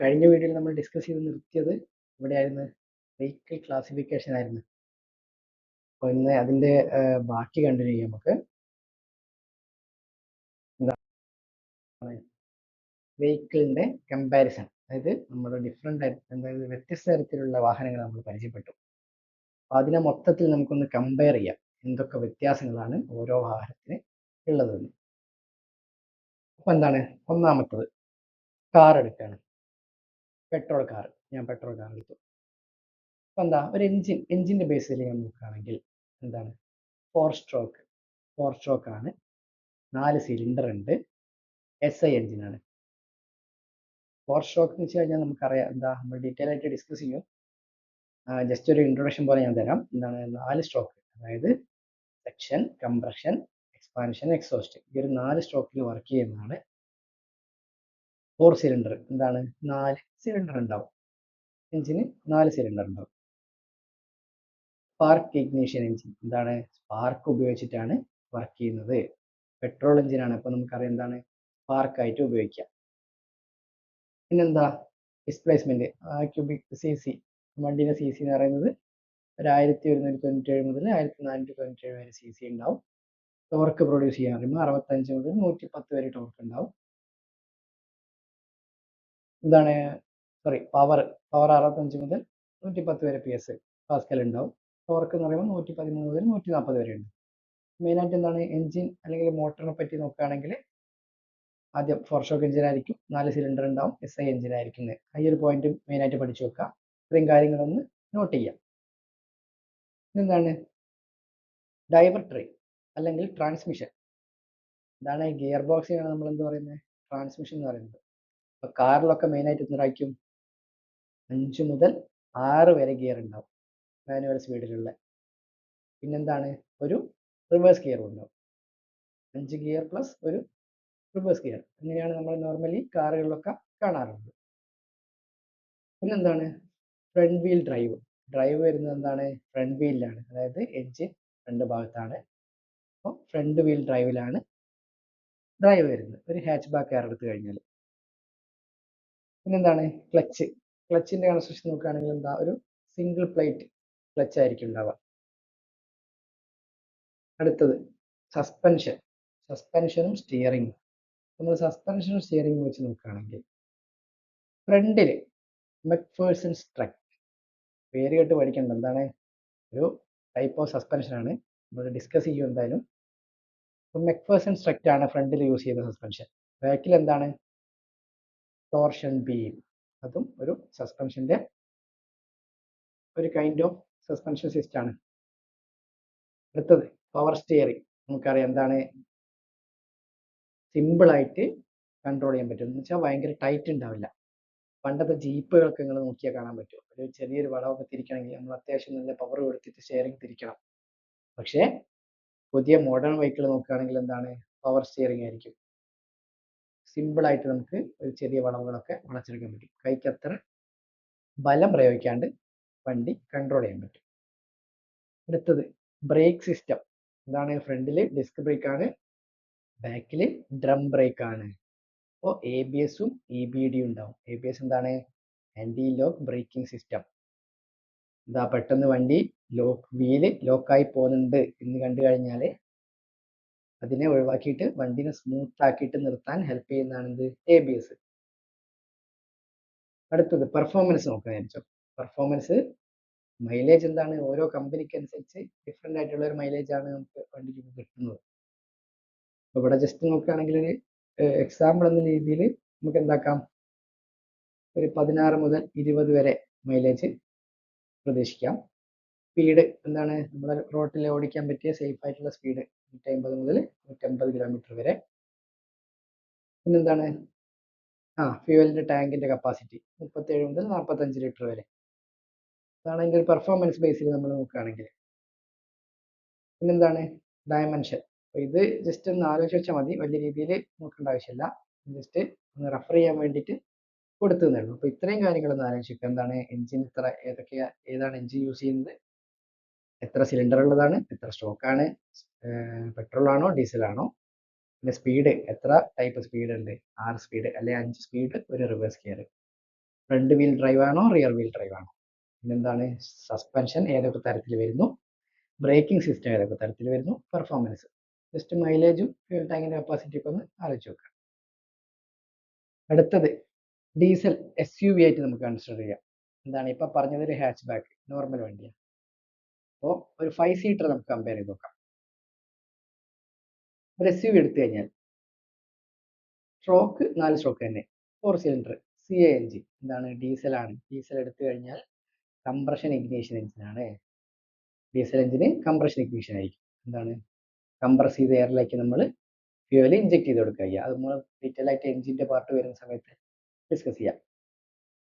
കഴിഞ്ഞ വീഡിയോയിൽ നമ്മൾ ഡിസ്കസ് ചെയ്ത് നിർത്തിയത് ഇവിടെയായിരുന്നു, വെഹിക്കിൾ ക്ലാസിഫിക്കേഷൻ ആയിരുന്നു. അപ്പോൾ ഇന്ന് അതിൻ്റെ ബാക്കി കണ്ടിന്യൂ ചെയ്യാം. നമുക്ക് എന്താണ് വെഹിക്കിളിൻ്റെ കമ്പാരിസൺ, അതായത് നമ്മുടെ ഡിഫറെൻ്റ് അതായത് വ്യത്യസ്ത തരത്തിലുള്ള വാഹനങ്ങൾ നമ്മൾ പരിചയപ്പെട്ടു. അപ്പോൾ അതിനെ മൊത്തത്തിൽ നമുക്കൊന്ന് കമ്പയർ ചെയ്യാം, എന്തൊക്കെ വ്യത്യാസങ്ങളാണ് ഓരോ വാഹനത്തിന് ഉള്ളതെന്ന്. അപ്പോൾ എന്താണ്, ഒന്നാമത്തത് കാർ എടുക്കുകയാണ്, പെട്രോൾ കാർ. ഞാൻ പെട്രോൾ കാർ എടുത്തു. അപ്പോൾ എന്താ, ഒരു എഞ്ചിൻ്റെ ബേസിൽ ഞാൻ നോക്കുകയാണെങ്കിൽ എന്താണ്, ഫോർ സ്ട്രോക്ക് ആണ്, 4 സിലിണ്ടർ ഉണ്ട്, SI എഞ്ചിനാണ്. ഫോർ സ്ട്രോക്ക് എന്ന് വെച്ച് കഴിഞ്ഞാൽ നമുക്കറിയാം, എന്താ നമ്മൾ ഡീറ്റെയിൽ ആയിട്ട് ഡിസ്കസ് ചെയ്യും. ജസ്റ്റ് ഒരു ഇൻട്രൊഡക്ഷൻ പോലെ ഞാൻ തരാം. എന്താണ് 4 സ്ട്രോക്ക്, അതായത് സെക്ഷൻ, കംപ്രഷൻ, എക്സ്പാൻഷൻ, എക്സോസ്റ്റ്, ഈ ഒരു 4 സ്ട്രോക്കിൽ വർക്ക് ചെയ്യുന്നതാണ് 4 സിലിണ്ടർ. എന്താണ്, 4 സിലിണ്ടർ ഉണ്ടാവും, എഞ്ചിന് 4 സിലിണ്ടർ ഉണ്ടാവും. സ്പാർക്ക് ഇഗ്നീഷൻ എഞ്ചിൻ, എന്താണ്, സ്പാർക്ക് ഉപയോഗിച്ചിട്ടാണ് വർക്ക് ചെയ്യുന്നത്. പെട്രോൾ എഞ്ചിനാണ്, അപ്പോൾ നമുക്കറിയാം എന്താണ് സ്പാർക്കായിട്ട് ഉപയോഗിക്കാം. പിന്നെന്താ, ഡിസ്പ്ലേസ്മെന്റ്, ക്യൂബിക് CC, വണ്ടിയുടെ CC എന്ന് പറയുന്നത് 1197 മുതൽ 1497 വരെ CC ഉണ്ടാവും. ടോർക്ക് പ്രൊഡ്യൂസ് ചെയ്യാൻ പറയുമ്പോൾ 65 മുതൽ 110 വരെ ടോർക്ക് ഉണ്ടാവും. എന്താണ്, പവർ 65 മുതൽ 110 വരെ PS പാസ്കൽ ഉണ്ടാവും. ടോർക്ക് എന്ന് പറയുമ്പോൾ 113 മുതൽ 140 വരെ ഉണ്ട്. മെയിനായിട്ട് എന്താണ്, എഞ്ചിൻ അല്ലെങ്കിൽ മോട്ടറിനെ പറ്റി നോക്കുകയാണെങ്കിൽ ആദ്യം ഫോർ സ്ട്രോക്ക് എഞ്ചിൻ ആയിരിക്കും, 4 സിലിണ്ടർ ഉണ്ടാവും, SI എഞ്ചിൻ ആയിരിക്കും. ഈ ഒരു പോയിന്റ് മെയിനായിട്ട് പഠിച്ചു വെക്കുക. ഇത്രയും കാര്യങ്ങളൊന്ന് നോട്ട് ചെയ്യാം. എന്താണ് ഡൈവർട്രി അല്ലെങ്കിൽ ട്രാൻസ്മിഷൻ, എന്താണ് ഗിയർ ബോക്സിനാണ് നമ്മൾ എന്ത് പറയുന്നത്, ട്രാൻസ്മിഷൻ എന്ന് പറയുന്നത്. അപ്പോൾ കാറിലൊക്കെ മെയിനായിട്ട് എന്തായിരിക്കും, 5 മുതൽ 6 വരെ ഗിയർ ഉണ്ടാവും മാനുവൽ സ്പീഡിലുള്ള. പിന്നെന്താണ്, ഒരു റിവേഴ്സ് ഗിയർ ഉണ്ടാവും, 5 ഗിയർ പ്ലസ് ഒരു റിവേഴ്സ് ഗിയർ. അങ്ങനെയാണ് നമ്മൾ നോർമലി കാറുകളിലൊക്കെ കാണാറുള്ളത്. പിന്നെന്താണ് ഫ്രണ്ട് വീൽ ഡ്രൈവ് വരുന്നത് എന്താണ്, ഫ്രണ്ട് വീലിലാണ്, അതായത് എഞ്ചിൻ രണ്ട് ഭാഗത്താണ്. അപ്പോൾ ഫ്രണ്ട് വീൽ ഡ്രൈവിലാണ് ഡ്രൈവ് വരുന്നത്, ഒരു ഹാച്ച് ബാക്ക് കാർ എടുത്തു കഴിഞ്ഞാൽ. പിന്നെന്താണ് ക്ലച്ചിന്റെ കൺസ്ട്രക്ഷൻ നോക്കുകയാണെങ്കിൽ എന്താ, ഒരു സിംഗിൾ പ്ലേറ്റ് ക്ലച്ച് ആയിരിക്കും ഉണ്ടാവുക. അടുത്തത് സസ്പെൻഷനും സ്റ്റിയറിംഗും. നമ്മൾ സസ്പെൻഷനും സ്റ്റിയറിംഗും വെച്ച് നോക്കുകയാണെങ്കിൽ ഫ്രണ്ടില് മെക്ഫേഴ്സൺ സ്ട്രക്ട്, പേര് കേട്ട് പഠിക്കേണ്ട, എന്താണ് ഒരു ടൈപ്പ് ഓഫ് സസ്പെൻഷൻ ആണ്, നമ്മൾ ഡിസ്കസ് ചെയ്യും എന്തായാലും. മെക്ഫേഴ്സൺ സ്ട്രക്റ്റ് ആണ് ഫ്രണ്ടിൽ യൂസ് ചെയ്യുന്ന സസ്പെൻഷൻ. ബാക്കിൽ എന്താണ്, ടോർഷൻ ബീം, അതും ഒരു സസ്പെൻഷന്റെ ഒരു കൈൻഡ് ഓഫ് സസ്പെൻഷൻ സിസ്റ്റം ആണ്. അടുത്തത് പവർ സ്റ്റിയറിംഗ്. നമുക്കറിയാം എന്താണ്, സിമ്പിൾ ആയിട്ട് കൺട്രോൾ ചെയ്യാൻ പറ്റും, എന്ന് വെച്ചാൽ ഭയങ്കര ടൈറ്റ് ഉണ്ടാവില്ല. പണ്ടത്തെ ജീപ്പുകൾക്ക് നിങ്ങൾ നോക്കിയാൽ കാണാൻ പറ്റും, ഒരു ചെറിയൊരു വളവൊക്കെ തിരിക്കണമെങ്കിൽ നമ്മൾ അത്യാവശ്യം നല്ല പവർ കൊടുത്തിട്ട് സ്റ്റിയറിംഗ് തിരിക്കണം. പക്ഷേ പുതിയ മോഡേൺ വെഹിക്കിൾ നോക്കുകയാണെങ്കിൽ എന്താണ്, പവർ സ്റ്റിയറിംഗ് ആയിരിക്കും. സിമ്പിൾ ആയിട്ട് നമുക്ക് ഒരു ചെറിയ വളവുകളൊക്കെ വളച്ചെടുക്കാൻ പറ്റും, കൈക്ക് അത്ര ബലം പ്രയോഗിക്കാണ്ട് വണ്ടി കൺട്രോൾ ചെയ്യാൻ പറ്റും. അടുത്തത് ബ്രേക്ക് സിസ്റ്റം. എന്താണ്, ഫ്രണ്ടിൽ ഡിസ്ക് ബ്രേക്ക് ആണ്, ബാക്കിൽ ഡ്രം ബ്രേക്ക് ആണ്. അപ്പോൾ ABS-ഉം EBD-യും ഉണ്ടാവും. ABS എന്താണ്, ആന്റി ലോക്ക് ബ്രേക്കിംഗ് സിസ്റ്റം. എന്താ, പെട്ടെന്ന് വണ്ടി വീല് ലോക്കായി പോകുന്നുണ്ട് എന്ന് കണ്ടു കഴിഞ്ഞാൽ അതിനെ ഒഴിവാക്കിയിട്ട് വണ്ടിനെ സ്മൂത്ത് ആക്കിയിട്ട് നിർത്താൻ ഹെൽപ്പ് ചെയ്യുന്നതാണ് എന്ത്, ABS. അടുത്തത് പെർഫോമൻസ് നോക്കാൻ വിചാരിച്ചോ. പെർഫോമൻസ് മൈലേജ് എന്താണ്, ഓരോ കമ്പനിക്ക് അനുസരിച്ച് ഡിഫറെൻ്റ് ആയിട്ടുള്ള ഒരു മൈലേജ് ആണ് നമുക്ക് വണ്ടിക്ക് കിട്ടുന്നത്. അപ്പോൾ ഇവിടെ ജസ്റ്റ് നോക്കുകയാണെങ്കിൽ ഒരു എക്സാമ്പിൾ എന്ന രീതിയിൽ നമുക്ക് എന്താക്കാം, ഒരു 16 മുതൽ 20 വരെ മൈലേജ് പ്രതീക്ഷിക്കാം. സ്പീഡ് എന്താണ്, നമ്മുടെ റോട്ടിൽ ഓടിക്കാൻ പറ്റിയ സേഫ് ആയിട്ടുള്ള സ്പീഡ് 150 മുതൽ 150 കിലോമീറ്റർ വരെ. പിന്നെന്താണ്, ഫ്യൂവലിന്റെ ടാങ്കിന്റെ കപ്പാസിറ്റി 37 മുതൽ 45 ലിറ്റർ വരെ. അതാണ് അതിൻ്റെ ഒരു പെർഫോമൻസ് ബേസിൽ നമ്മൾ നോക്കുകയാണെങ്കിൽ. പിന്നെന്താണ് ഡയമെൻഷൻ. ഇത് ജസ്റ്റ് ഒന്ന് ആലോചിച്ച് വെച്ചാൽ മതി, വലിയ രീതിയിൽ നോക്കേണ്ട ആവശ്യമില്ല, ജസ്റ്റ് ഒന്ന് റെഫർ ചെയ്യാൻ വേണ്ടിയിട്ട് കൊടുത്തു തന്നേ ഉള്ളൂ. അപ്പോൾ ഇത്രയും കാര്യങ്ങളൊന്ന് ആലോചിക്കുക. എന്താണ് എഞ്ചിൻ, ഏതാണ് എഞ്ചിൻ യൂസ് ചെയ്യുന്നത്, എത്ര സിലിണ്ടർ ഉള്ളതാണ്, എത്ര സ്റ്റോക്കാണ്, പെട്രോൾ ആണോ ഡീസൽ ആണോ, പിന്നെ സ്പീഡ്, എത്ര ടൈപ്പ് സ്പീഡ് ഉണ്ട്, 6 സ്പീഡ് അല്ലെ 5 സ്പീഡ്, ഒരു reverse gear. Front wheel drive ആണോ റിയർ വീൽ ഡ്രൈവ് ആണോ? പിന്നെന്താണ് സസ്പെൻഷൻ ഏതൊക്കെ തരത്തിൽ വരുന്നു, ബ്രേക്കിംഗ് സിസ്റ്റം ഏതൊക്കെ തരത്തിൽ വരുന്നു, പെർഫോമൻസ്. ജസ്റ്റ് മൈലേജും ഫ്യൂൽ ടാങ്കിന്റെ കപ്പാസിറ്റി ഒക്കെ ഒന്ന് ആലോചിച്ച് നോക്കാം. അടുത്തത് ഡീസൽ SUV ആയിട്ട് നമുക്ക് കൺസിഡർ ചെയ്യാം. എന്താണ് ഇപ്പൊ പറഞ്ഞത് ഒരു ഹാച്ച് ബാക്ക് നോർമൽ വണ്ടിയാണ്. അപ്പോൾ ഒരു 5 സീറ്റർ നമുക്ക് കമ്പയർ ചെയ്ത് നോക്കാം. ഒരു SUV എടുത്തു കഴിഞ്ഞാൽ സ്ട്രോക്ക് 4 സ്ട്രോക്ക് തന്നെ, 4 സിലിണ്ടർ CA എഞ്ചിൻ. എന്താണ് ഡീസലാണ്. ഡീസൽ എടുത്തു കഴിഞ്ഞാൽ കംപ്രഷൻ ഇഗ്നീഷൻ എഞ്ചിനാണ്. ഡീസൽ എഞ്ചിന് കംപ്രഷൻ ഇഗ്നീഷൻ ആയിരിക്കും. എന്താണ് കംപ്രസ് ചെയ്ത എയറിലേക്ക് നമ്മൾ ഫ്യൂവൽ ഇഞ്ചെക്ട് ചെയ്ത് കൊടുക്കുക. അത് നമ്മൾ ഡീറ്റെയിൽ ആയിട്ട് എഞ്ചിന്റെ പാർട്ട് വരുന്ന സമയത്ത് ഡിസ്കസ് ചെയ്യാം.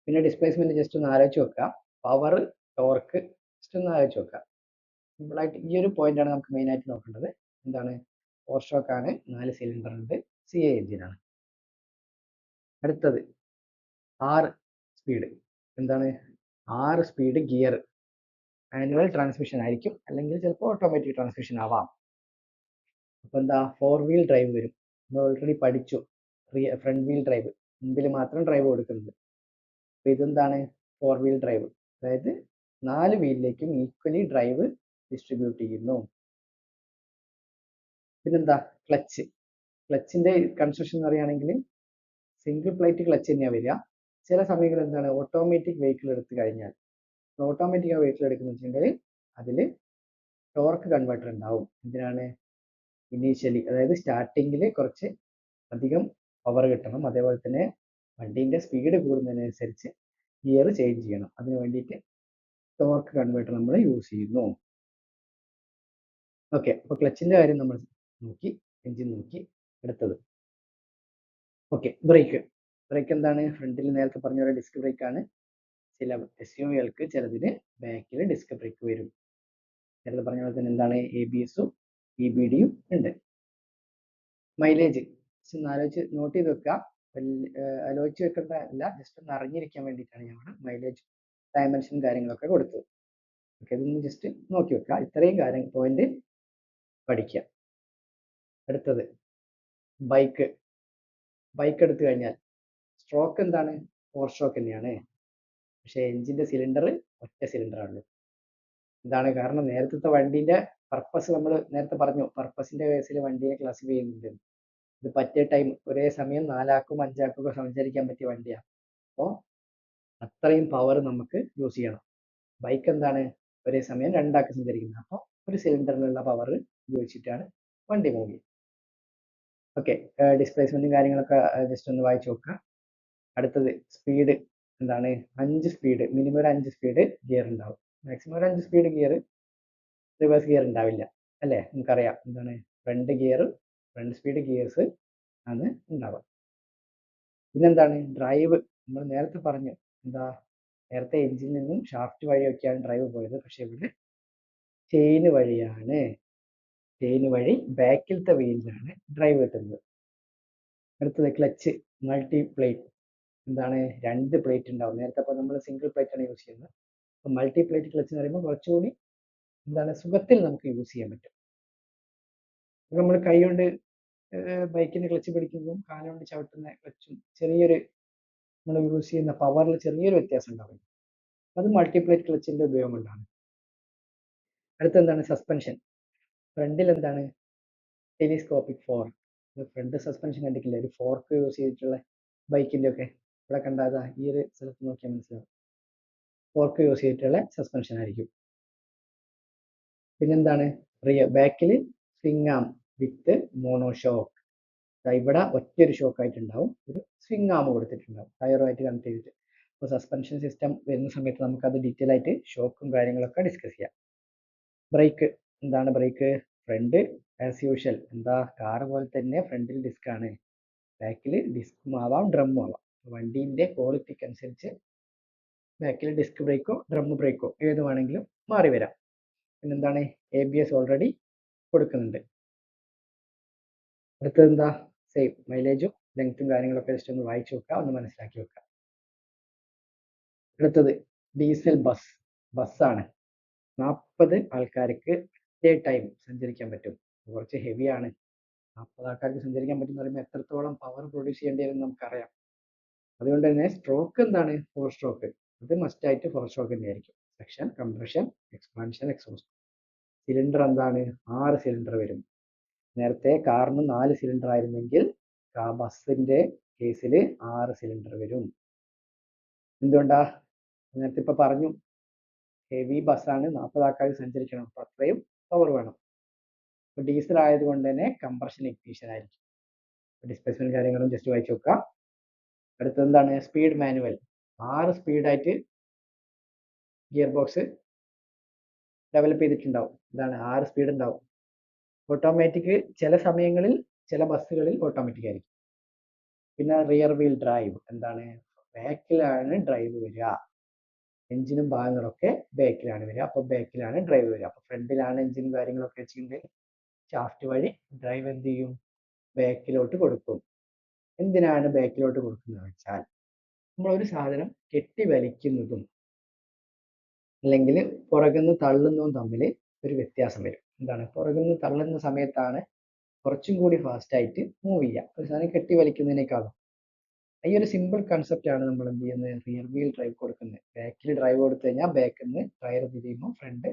പിന്നെ ഡിസ്പ്ലേസ്മെന്റ് ജസ്റ്റ് ഒന്ന് ആലോചിച്ച് വെക്കുക. പവർ, ടോർക്ക് ജസ്റ്റ് ഒന്ന് ആലോചിച്ച് വെക്കുക. സിമ്പിളായിട്ട് ഈ ഒരു പോയിന്റ് ആണ് നമുക്ക് മെയിൻ ആയിട്ട് നോക്കേണ്ടത്. എന്താണ് 4 സ്ട്രോക്ക് ആണ്, 4 സിലിണ്ടർ ഉണ്ട്, CA എഞ്ചിനാണ്. അടുത്തത് 6 സ്പീഡ്. എന്താണ് 6 സ്പീഡ് ഗിയർ. മാനുവൽ ട്രാൻസ്മിഷൻ ആയിരിക്കും, അല്ലെങ്കിൽ ചിലപ്പോൾ ഓട്ടോമാറ്റിക് ട്രാൻസ്മിഷൻ ആവാം. അപ്പൊ എന്താ 4 വീൽ ഡ്രൈവ് വരും. നമ്മൾ ഓൾറെഡി പഠിച്ചു ഫ്രണ്ട് വീൽ ഡ്രൈവ്, മുമ്പിൽ മാത്രം ഡ്രൈവ് കൊടുക്കുന്നത്. അപ്പൊ ഇതെന്താണ് 4 വീൽ ഡ്രൈവ്, അതായത് 4 വീലിലേക്കും ഈക്വലി ഡ്രൈവ് ഡിസ്ട്രിബ്യൂട്ട് ചെയ്യുന്നു. പിന്നെന്താ ക്ലച്ച്. ക്ലച്ചിന്റെ കൺസ്ട്രക്ഷൻ എന്ന് പറയുകയാണെങ്കിൽ സിംഗിൾ പ്ലേറ്റ് ക്ലച്ച് തന്നെയാണ് വരിക. ചില സമയങ്ങളിൽ എന്താണ് ഓട്ടോമാറ്റിക് വെഹിക്കിൾ എടുത്തു കഴിഞ്ഞാൽ, ഓട്ടോമാറ്റിക് വെഹിക്കിൾ എടുക്കുന്ന വെച്ചിട്ടുണ്ടെങ്കിൽ അതിൽ ടോർക്ക് കൺവേർട്ടർ ഉണ്ടാവും. എന്തിനാണ് ഇനീഷ്യലി, അതായത് സ്റ്റാർട്ടിങ്ങിൽ കുറച്ച് അധികം പവർ കിട്ടണം, അതേപോലെ തന്നെ വണ്ടീൻ്റെ സ്പീഡ് കൂടുന്നതിനനുസരിച്ച് ഗിയർ ചേഞ്ച് ചെയ്യണം. അതിന് വേണ്ടിയിട്ട് ടോർക്ക് കൺവേർട്ടർ നമ്മൾ യൂസ് ചെയ്യുന്നു. ഓക്കെ, അപ്പോൾ ക്ലച്ചിൻ്റെ കാര്യം നമ്മൾ നോക്കി, എഞ്ചിൻ നോക്കി. അടുത്തത് ഓക്കെ, ബ്രേക്ക്. ബ്രേക്ക് എന്താണ് ഫ്രണ്ടിൽ നേരത്തെ പറഞ്ഞ പോലെ ഡിസ്ക് ബ്രേക്ക് ആണ്. ചില SUV-കൾക്ക് ചിലതിന് ബാക്കിൽ ഡിസ്ക് ബ്രേക്ക് വരും. നേരത്തെ പറഞ്ഞ പോലെ തന്നെ എന്താണ് ABS-ഉം EBD-യും ഉണ്ട്. മൈലേജ് ഒന്ന് ആലോചിച്ച് നോട്ട് ചെയ്ത് വെക്കുക. ആലോചിച്ച് വെക്കേണ്ട അല്ല, ജസ്റ്റ് ഒന്ന് അറിഞ്ഞിരിക്കാൻ വേണ്ടിയിട്ടാണ് ഞാൻ മൈലേജ് ഡയമെൻഷനും കാര്യങ്ങളൊക്കെ കൊടുത്തത്. ഓക്കെ, ഇതൊന്ന് ജസ്റ്റ് നോക്കി വെക്കുക. ഇത്രയും കാര്യം പോയിന്റ് പഠിക്കുക. അടുത്തത് ബൈക്ക്. ബൈക്ക് എടുത്തു കഴിഞ്ഞാൽ സ്ട്രോക്ക് എന്താണ് 4 സ്ട്രോക്ക് തന്നെയാണ്, പക്ഷേ എഞ്ചിന്റെ സിലിണ്ടർ ഒറ്റ സിലിണ്ടർ ആണ്. എന്താണ് കാരണം നേരത്തെ വണ്ടീന്റെ പർപ്പസ് നമ്മൾ നേരത്തെ പറഞ്ഞു, പർപ്പസിന്റെ കേസിൽ വണ്ടിയെ ക്ലാസിഫൈ ചെയ്യുന്നുണ്ട്. ഇത് പറ്റിയ ടൈം ഒരേ സമയം 4 ആൾക്കും 5 ആൾക്കും ഒക്കെ സഞ്ചരിക്കാൻ പറ്റിയ വണ്ടിയാണ്. അപ്പോൾ അത്രയും പവർ നമുക്ക് യൂസ് ചെയ്യണം. ബൈക്ക് എന്താണ് ഒരേ സമയം 2 ആൾക്ക് സഞ്ചരിക്കുന്നത്. അപ്പോൾ ഒരു സിലിണ്ടറിലുള്ള പവർ ഉപയോഗിച്ചിട്ടാണ് വണ്ടി മൂവ് ചെയ്യുന്നത്. ഓക്കെ, ഡിസ്പ്ലേസ്മെന്റും കാര്യങ്ങളൊക്കെ ജസ്റ്റ് ഒന്ന് വായിച്ചു നോക്കുക. അടുത്തത് സ്പീഡ്. എന്താണ് 5 സ്പീഡ്, മിനിമം ഒരു 5 സ്പീഡ് ഗിയർ ഉണ്ടാവും. മാക്സിമം ഒരു 5 സ്പീഡ് ഗിയർ, റിവേഴ്സ് ഗിയർ ഉണ്ടാവില്ല അല്ലേ, നമുക്കറിയാം. എന്താണ് ഫ്രണ്ട് സ്പീഡ് ഗിയേഴ്സ് ആണ് ഉണ്ടാവുക. പിന്നെന്താണ് ഡ്രൈവ്. നമ്മൾ നേരത്തെ പറഞ്ഞു എന്താ, നേരത്തെ എഞ്ചിനിൽ നിന്നും ഷാഫ്റ്റ് വഴിയൊക്കെയാണ് ഡ്രൈവ് പോയത്, പക്ഷെ ഇവിടെ ചെയിൻ വഴിയാണ്. ചെയിൻ വഴി ബാക്കിലത്തെ വീലിലാണ് ഡ്രൈവ് കിട്ടുന്നത്. അടുത്തത് ക്ലച്ച് മൾട്ടി പ്ലേറ്റ്. എന്താണ് 2 പ്ലേറ്റ് ഉണ്ടാവും. നേരത്തെ അപ്പോൾ നമ്മൾ സിംഗിൾ പ്ലേറ്റ് ആണ് യൂസ് ചെയ്യുന്നത്. അപ്പോൾ മൾട്ടി പ്ലേറ്റ് ക്ലച്ച് എന്ന് പറയുമ്പോൾ കുറച്ചുകൂടി എന്താണ് സുഖത്തിൽ നമുക്ക് യൂസ് ചെയ്യാൻ പറ്റും. നമ്മൾ കൈ കൊണ്ട് ബൈക്കിന്റെ ക്ലച്ച് പിടിക്കുന്നതും കാലുകൊണ്ട് ചവിട്ടുന്ന ക്ലച്ചും ചെറിയൊരു നമ്മൾ യൂസ് ചെയ്യുന്ന പവറിൽ ചെറിയൊരു വ്യത്യാസം ഉണ്ടാവും. അത് മൾട്ടിപ്ലേറ്റ് ക്ലച്ചിന്റെ ഉപയോഗം കൊണ്ടാണ്. അടുത്തെന്താണ് സസ്പെൻഷൻ. ഫ്രണ്ടിൽ എന്താണ് ടെലിസ്കോപ്പിക് ഫോർക്ക്. ഫ്രണ്ട് സസ്പെൻഷൻ കണ്ടിട്ടില്ല, ഒരു ഫോർക്ക് യൂസ് ചെയ്തിട്ടുള്ള ബൈക്കിന്റെ ഒക്കെ ഇവിടെ കണ്ടാതാ ഈ ഒരു സ്ഥലത്ത് നോക്കിയാൽ മനസ്സിലാവും. ഫോർക്ക് യൂസ് ചെയ്തിട്ടുള്ള സസ്പെൻഷൻ ആയിരിക്കും. പിന്നെന്താണ് ബാക്കിൽ സ്വിംഗ് ആം വിത്ത് മോണോഷോക്ക്. ഇവിടെ ഒറ്റൊരു ഷോക്ക് ആയിട്ടുണ്ടാവും, ഒരു സ്വിംഗ് ആം കൊടുത്തിട്ടുണ്ടാവും ടയറുമായിട്ട് കണക്ട് ചെയ്തിട്ട്. അപ്പോൾ സസ്പെൻഷൻ സിസ്റ്റം വരുന്ന സമയത്ത് നമുക്ക് അത് ഡീറ്റെയിൽ ആയിട്ട് ഷോക്കും കാര്യങ്ങളൊക്കെ ഡിസ്കസ് ചെയ്യാം. ബ്രേക്ക്. എന്താണ് ബ്രേക്ക് ഫ്രണ്ട് ആസ് യൂഷ്വൽ എന്താ കാർ പോലെ തന്നെ ഫ്രണ്ടിൽ ഡിസ്ക് ആണ്, ബാക്കിൽ ഡിസ്കും ആവാം ഡ്രമ്മും ആവാം. വണ്ടീൻ്റെ ക്വാളിറ്റിക്ക് അനുസരിച്ച് ബാക്കിൽ ഡിസ്ക് ബ്രേക്കോ ഡ്രം ബ്രേക്കോ ഏത് വേണമെങ്കിലും മാറി വരാം. പിന്നെന്താണ് ABS ഓൾറെഡി കൊടുക്കുന്നുണ്ട്. അടുത്തത് എന്താ സെയിം മൈലേജും ലെങ്ത്തും കാര്യങ്ങളൊക്കെ ജസ്റ്റ് ഒന്ന് വായിച്ചു വെക്കുക, ഒന്ന് മനസ്സിലാക്കി വെക്കുക. അടുത്തത് ഡീസൽ ബസ്സാണ്. 40 ആൾക്കാർക്ക് ഒറ്റ ടൈം സഞ്ചരിക്കാൻ പറ്റും. കുറച്ച് ഹെവിയാണ്. 40 ആൾക്കാർക്ക് സഞ്ചരിക്കാൻ പറ്റുന്ന പറയുമ്പോൾ എത്രത്തോളം പവർ പ്രൊഡ്യൂസ് ചെയ്യേണ്ടി വരും നമുക്കറിയാം. അതുകൊണ്ട് തന്നെ സ്ട്രോക്ക് എന്താണ്? 4 സ്ട്രോക്ക്. ഇത് മസ്റ്റ് ആയിട്ട് 4 സ്ട്രോക്ക് തന്നെയായിരിക്കും. Section, compression, expansion, exhaust. Cylinder എന്താണ്? 6 സിലിണ്ടർ വരും. നേരത്തെ കാറിന് 4 സിലിണ്ടർ ആയിരുന്നെങ്കിൽ ബസിന്റെ കേസിൽ 6 സിലിണ്ടർ വരും. എന്തുകൊണ്ടാ? നേരത്തെ ഇപ്പൊ പറഞ്ഞു, ഹെവി ബസ്സാണ്, 40 ആൾക്കാർ സഞ്ചരിക്കണം, അപ്പൊ അത്രയും പവർ വേണം. ഇപ്പൊ ഡീസൽ ആയതുകൊണ്ട് തന്നെ കംപ്രഷൻ ഇഗ്നിഷൻ ആയിരിക്കും. ഡിസ്പ്ലേസ്മെന്റ് കാര്യങ്ങളും ജസ്റ്റ് വായിച്ചു നോക്കുക. അടുത്തത് എന്താണ്? Speed manual. 6 സ്പീഡായിട്ട് ഗിയർ ബോക്സ് ഡെവലപ്പ് ചെയ്തിട്ടുണ്ടാവും. ഇതാണ് 6 സ്പീഡ് ഉണ്ടാവും. ഓട്ടോമാറ്റിക് ചില സമയങ്ങളിൽ ചില ബസ്സുകളിൽ ഓട്ടോമാറ്റിക് ആയിരിക്കും. പിന്നെ റിയർ വീൽ ഡ്രൈവ് എന്താണ്? ബാക്കിലാണ് ഡ്രൈവ് വരിക. എഞ്ചിനും ഭാഗങ്ങളൊക്കെ ബാക്കിലാണ് വരിക. അപ്പൊ ബാക്കിലാണ് ഡ്രൈവ് വരിക. അപ്പൊ ഫ്രണ്ടിലാണ് എഞ്ചിനും കാര്യങ്ങളൊക്കെ വെച്ചിട്ടുണ്ടെങ്കിൽ ഷാഫ്റ്റ് വഴി ഡ്രൈവ് എന്ത് ചെയ്യും? ബാക്കിലോട്ട് കൊടുക്കും. എന്തിനാണ് ബാക്കിലോട്ട് കൊടുക്കുന്നത് വെച്ചാൽ നമ്മൾ ഒരു സാധനം കെട്ടി വലിക്കുന്നതും അല്ലെങ്കിൽ പുറകുന്ന് തള്ളുന്നതും തമ്മിൽ ഒരു വ്യത്യാസം വരും. എന്താണ്? പുറകുന്ന് തള്ളുന്ന സമയത്താണ് കുറച്ചും കൂടി ഫാസ്റ്റ് ആയിട്ട് മൂവ് ചെയ്യുക, ഒരു സാധനം കെട്ടി വലിക്കുന്നതിനേക്കാളും. ഈ ഒരു സിമ്പിൾ കൺസെപ്റ്റ് ആണ് നമ്മൾ എന്ത് ചെയ്യുന്നത്? റിയർ വീൽ ഡ്രൈവ് കൊടുക്കുന്നത്. ബാക്കിൽ ഡ്രൈവ് കൊടുത്തു കഴിഞ്ഞാൽ ബാക്കിൽ നിന്ന് ടയർ തിരിയുമ്പോൾ ഫ്രണ്ട്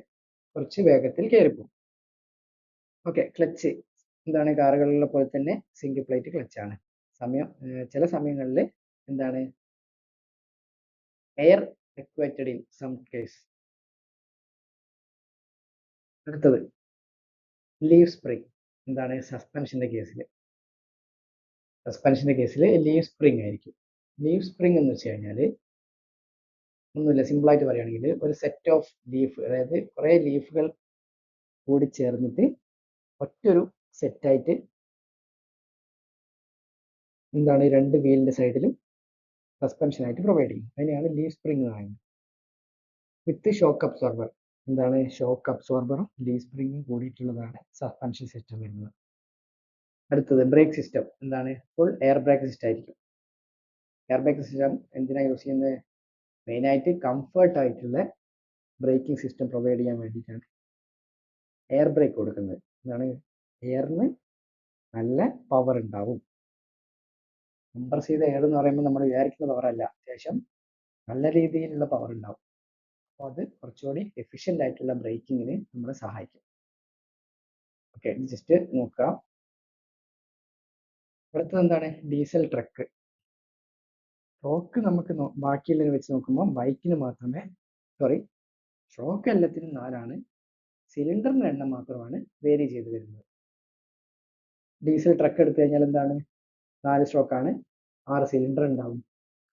കുറച്ച് വേഗത്തിൽ കയറിപ്പോകും. ഓക്കെ. ക്ലച്ച് എന്താണ്? കാറുകളിലെ പോലെ തന്നെ സിംഗിൾ പ്ലേറ്റ് ക്ലച്ച് ആണ്. ചില സമയങ്ങളിൽ എന്താണ്? Air actuated in some case. അടുത്തത് ലീവ് സ്പ്രിംഗ്. എന്താണ്? സസ്പെൻഷന്റെ കേസിൽ ലീവ് സ്പ്രിംഗ് ആയിരിക്കും. ലീവ് സ്പ്രിംഗ് എന്ന് വെച്ച് കഴിഞ്ഞാൽ ഒന്നുമില്ല, സിമ്പിൾ ആയിട്ട് പറയുകയാണെങ്കിൽ ഒരു സെറ്റ് ഓഫ് ലീഫ്, അതായത് കുറെ ലീഫുകൾ കൂടി ചേർന്നിട്ട് ഒറ്റൊരു സെറ്റായിട്ട് എന്താണ്? 2 വീലിന്റെ സൈഡിലും സസ്പെൻഷൻ ആയിട്ട് പ്രൊവൈഡ് ചെയ്യും. അതിനെയാണ് ലീവ് സ്പ്രിംഗ് എന്ന് പറയുന്നത്. വിത്ത് ഷോക്ക് അബ്സോർബർ. എന്താണ്? ഷോക്ക് അബ്സോർബറും ലീവ് സ്പ്രിംഗും കൂടിയിട്ടുള്ളതാണ് സസ്പെൻഷൻ സിസ്റ്റം വരുന്നത്. അടുത്തത് ബ്രേക്ക് സിസ്റ്റം. എന്താണ്? ഫുൾ എയർ ബ്രേക്ക് സിസ്റ്റം ആയിരിക്കും. എയർ ബ്രേക്ക് സിസ്റ്റം എന്തിനാ യൂസ് ചെയ്യുന്നത്? മെയിനായിട്ട് കംഫർട്ട് ആയിട്ടുള്ള ബ്രേക്കിംഗ് സിസ്റ്റം പ്രൊവൈഡ് ചെയ്യാൻ വേണ്ടിയിട്ടാണ് എയർ ബ്രേക്ക് കൊടുക്കുന്നത്. എന്താണ്? എയറിന് നല്ല പവർ ഉണ്ടാവും. കംപ്രസ് ചെയ്ത എയർ എന്ന് പറയുമ്പോൾ നമ്മൾ വിചാരിക്കുന്ന പവർ അല്ല, അത്യാവശ്യം നല്ല രീതിയിലുള്ള പവർ ഉണ്ടാവും. അപ്പോൾ അത് കുറച്ചുകൂടി എഫിഷ്യൻ്റ് ആയിട്ടുള്ള ബ്രേക്കിങ്ങിന് നമ്മളെ സഹായിക്കും. ഓക്കെ, ജസ്റ്റ് നോക്കാം. അടുത്തത് എന്താണ്? Diesel truck. ഷോക്ക് നമുക്ക് ബാക്കിയുള്ളതിനെ വെച്ച് നോക്കുമ്പോൾ ബൈക്കിന് മാത്രമേ, ഷോക്ക് എല്ലാത്തിനും 4ആണ്, സിലിണ്ടറിന്റെ എണ്ണം മാത്രമാണ് വേരി ചെയ്ത് വരുന്നത്. ഡീസൽ ട്രക്ക് എടുത്തു കഴിഞ്ഞാൽ എന്താണ്? 4 സ്ട്രോക്കാണ്, 6 സിലിണ്ടർ ഉണ്ടാവും,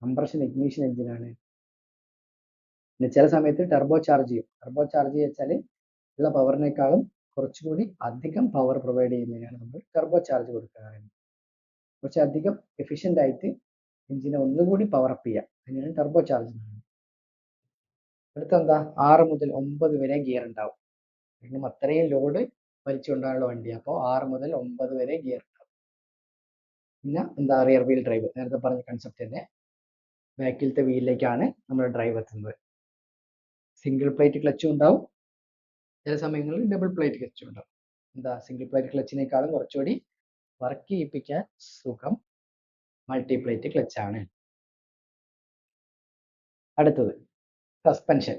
കംപ്രഷൻ ഇഗ്നിഷൻ എഞ്ചിനാണ്. പിന്നെ ചില സമയത്ത് ടർബോ ചാർജ് വെച്ചാൽ ഉള്ള പവറിനേക്കാളും കുറച്ചുകൂടി അധികം പവർ പ്രൊവൈഡ് ചെയ്യുന്നതിനാണ് നമ്മൾ ടർബോ ചാർജ് കൊടുക്കുക. കുറച്ചധികം എഫിഷ്യൻ്റ് ആയിട്ട് എഞ്ചിനെ ഒന്നുകൂടി പവർ അപ്പ് ചെയ്യുക, അതിനാണ് ടർബോ ചാർജ്. അടുത്തെന്താ? 6 മുതൽ 9 വരെ ഗിയർ ഉണ്ടാവും. കാരണം അത്രയും ലോഡ് വലിച്ചുകൊണ്ടാനുള്ള വണ്ടി, അപ്പോൾ 6 മുതൽ 9 വരെ ഗിയർ ഉണ്ടാവും. പിന്നെ എന്താ? Rear wheel drive. നേരത്തെ പറഞ്ഞ കൺസെപ്റ്റ് തന്നെ, ബാക്കിലത്തെ വീലിലേക്കാണ് നമ്മുടെ ഡ്രൈവ് എത്തുന്നത്. സിംഗിൾ പ്ലേറ്റ് ക്ലച്ചും ഉണ്ടാവും, ചില സമയങ്ങളിൽ ഡബിൾ പ്ലേറ്റ് ക്ലച്ചും ഉണ്ടാവും. എന്താ? സിംഗിൾ പ്ലേറ്റ് ക്ലച്ചിനേക്കാളും കുറച്ചുകൂടി വർക്ക് ചെയ്യിപ്പിക്കാൻ സുഖം മൾട്ടി പ്ലേറ്റ് ക്ലച്ച് ആണ്. അടുത്തത് സസ്പെൻഷൻ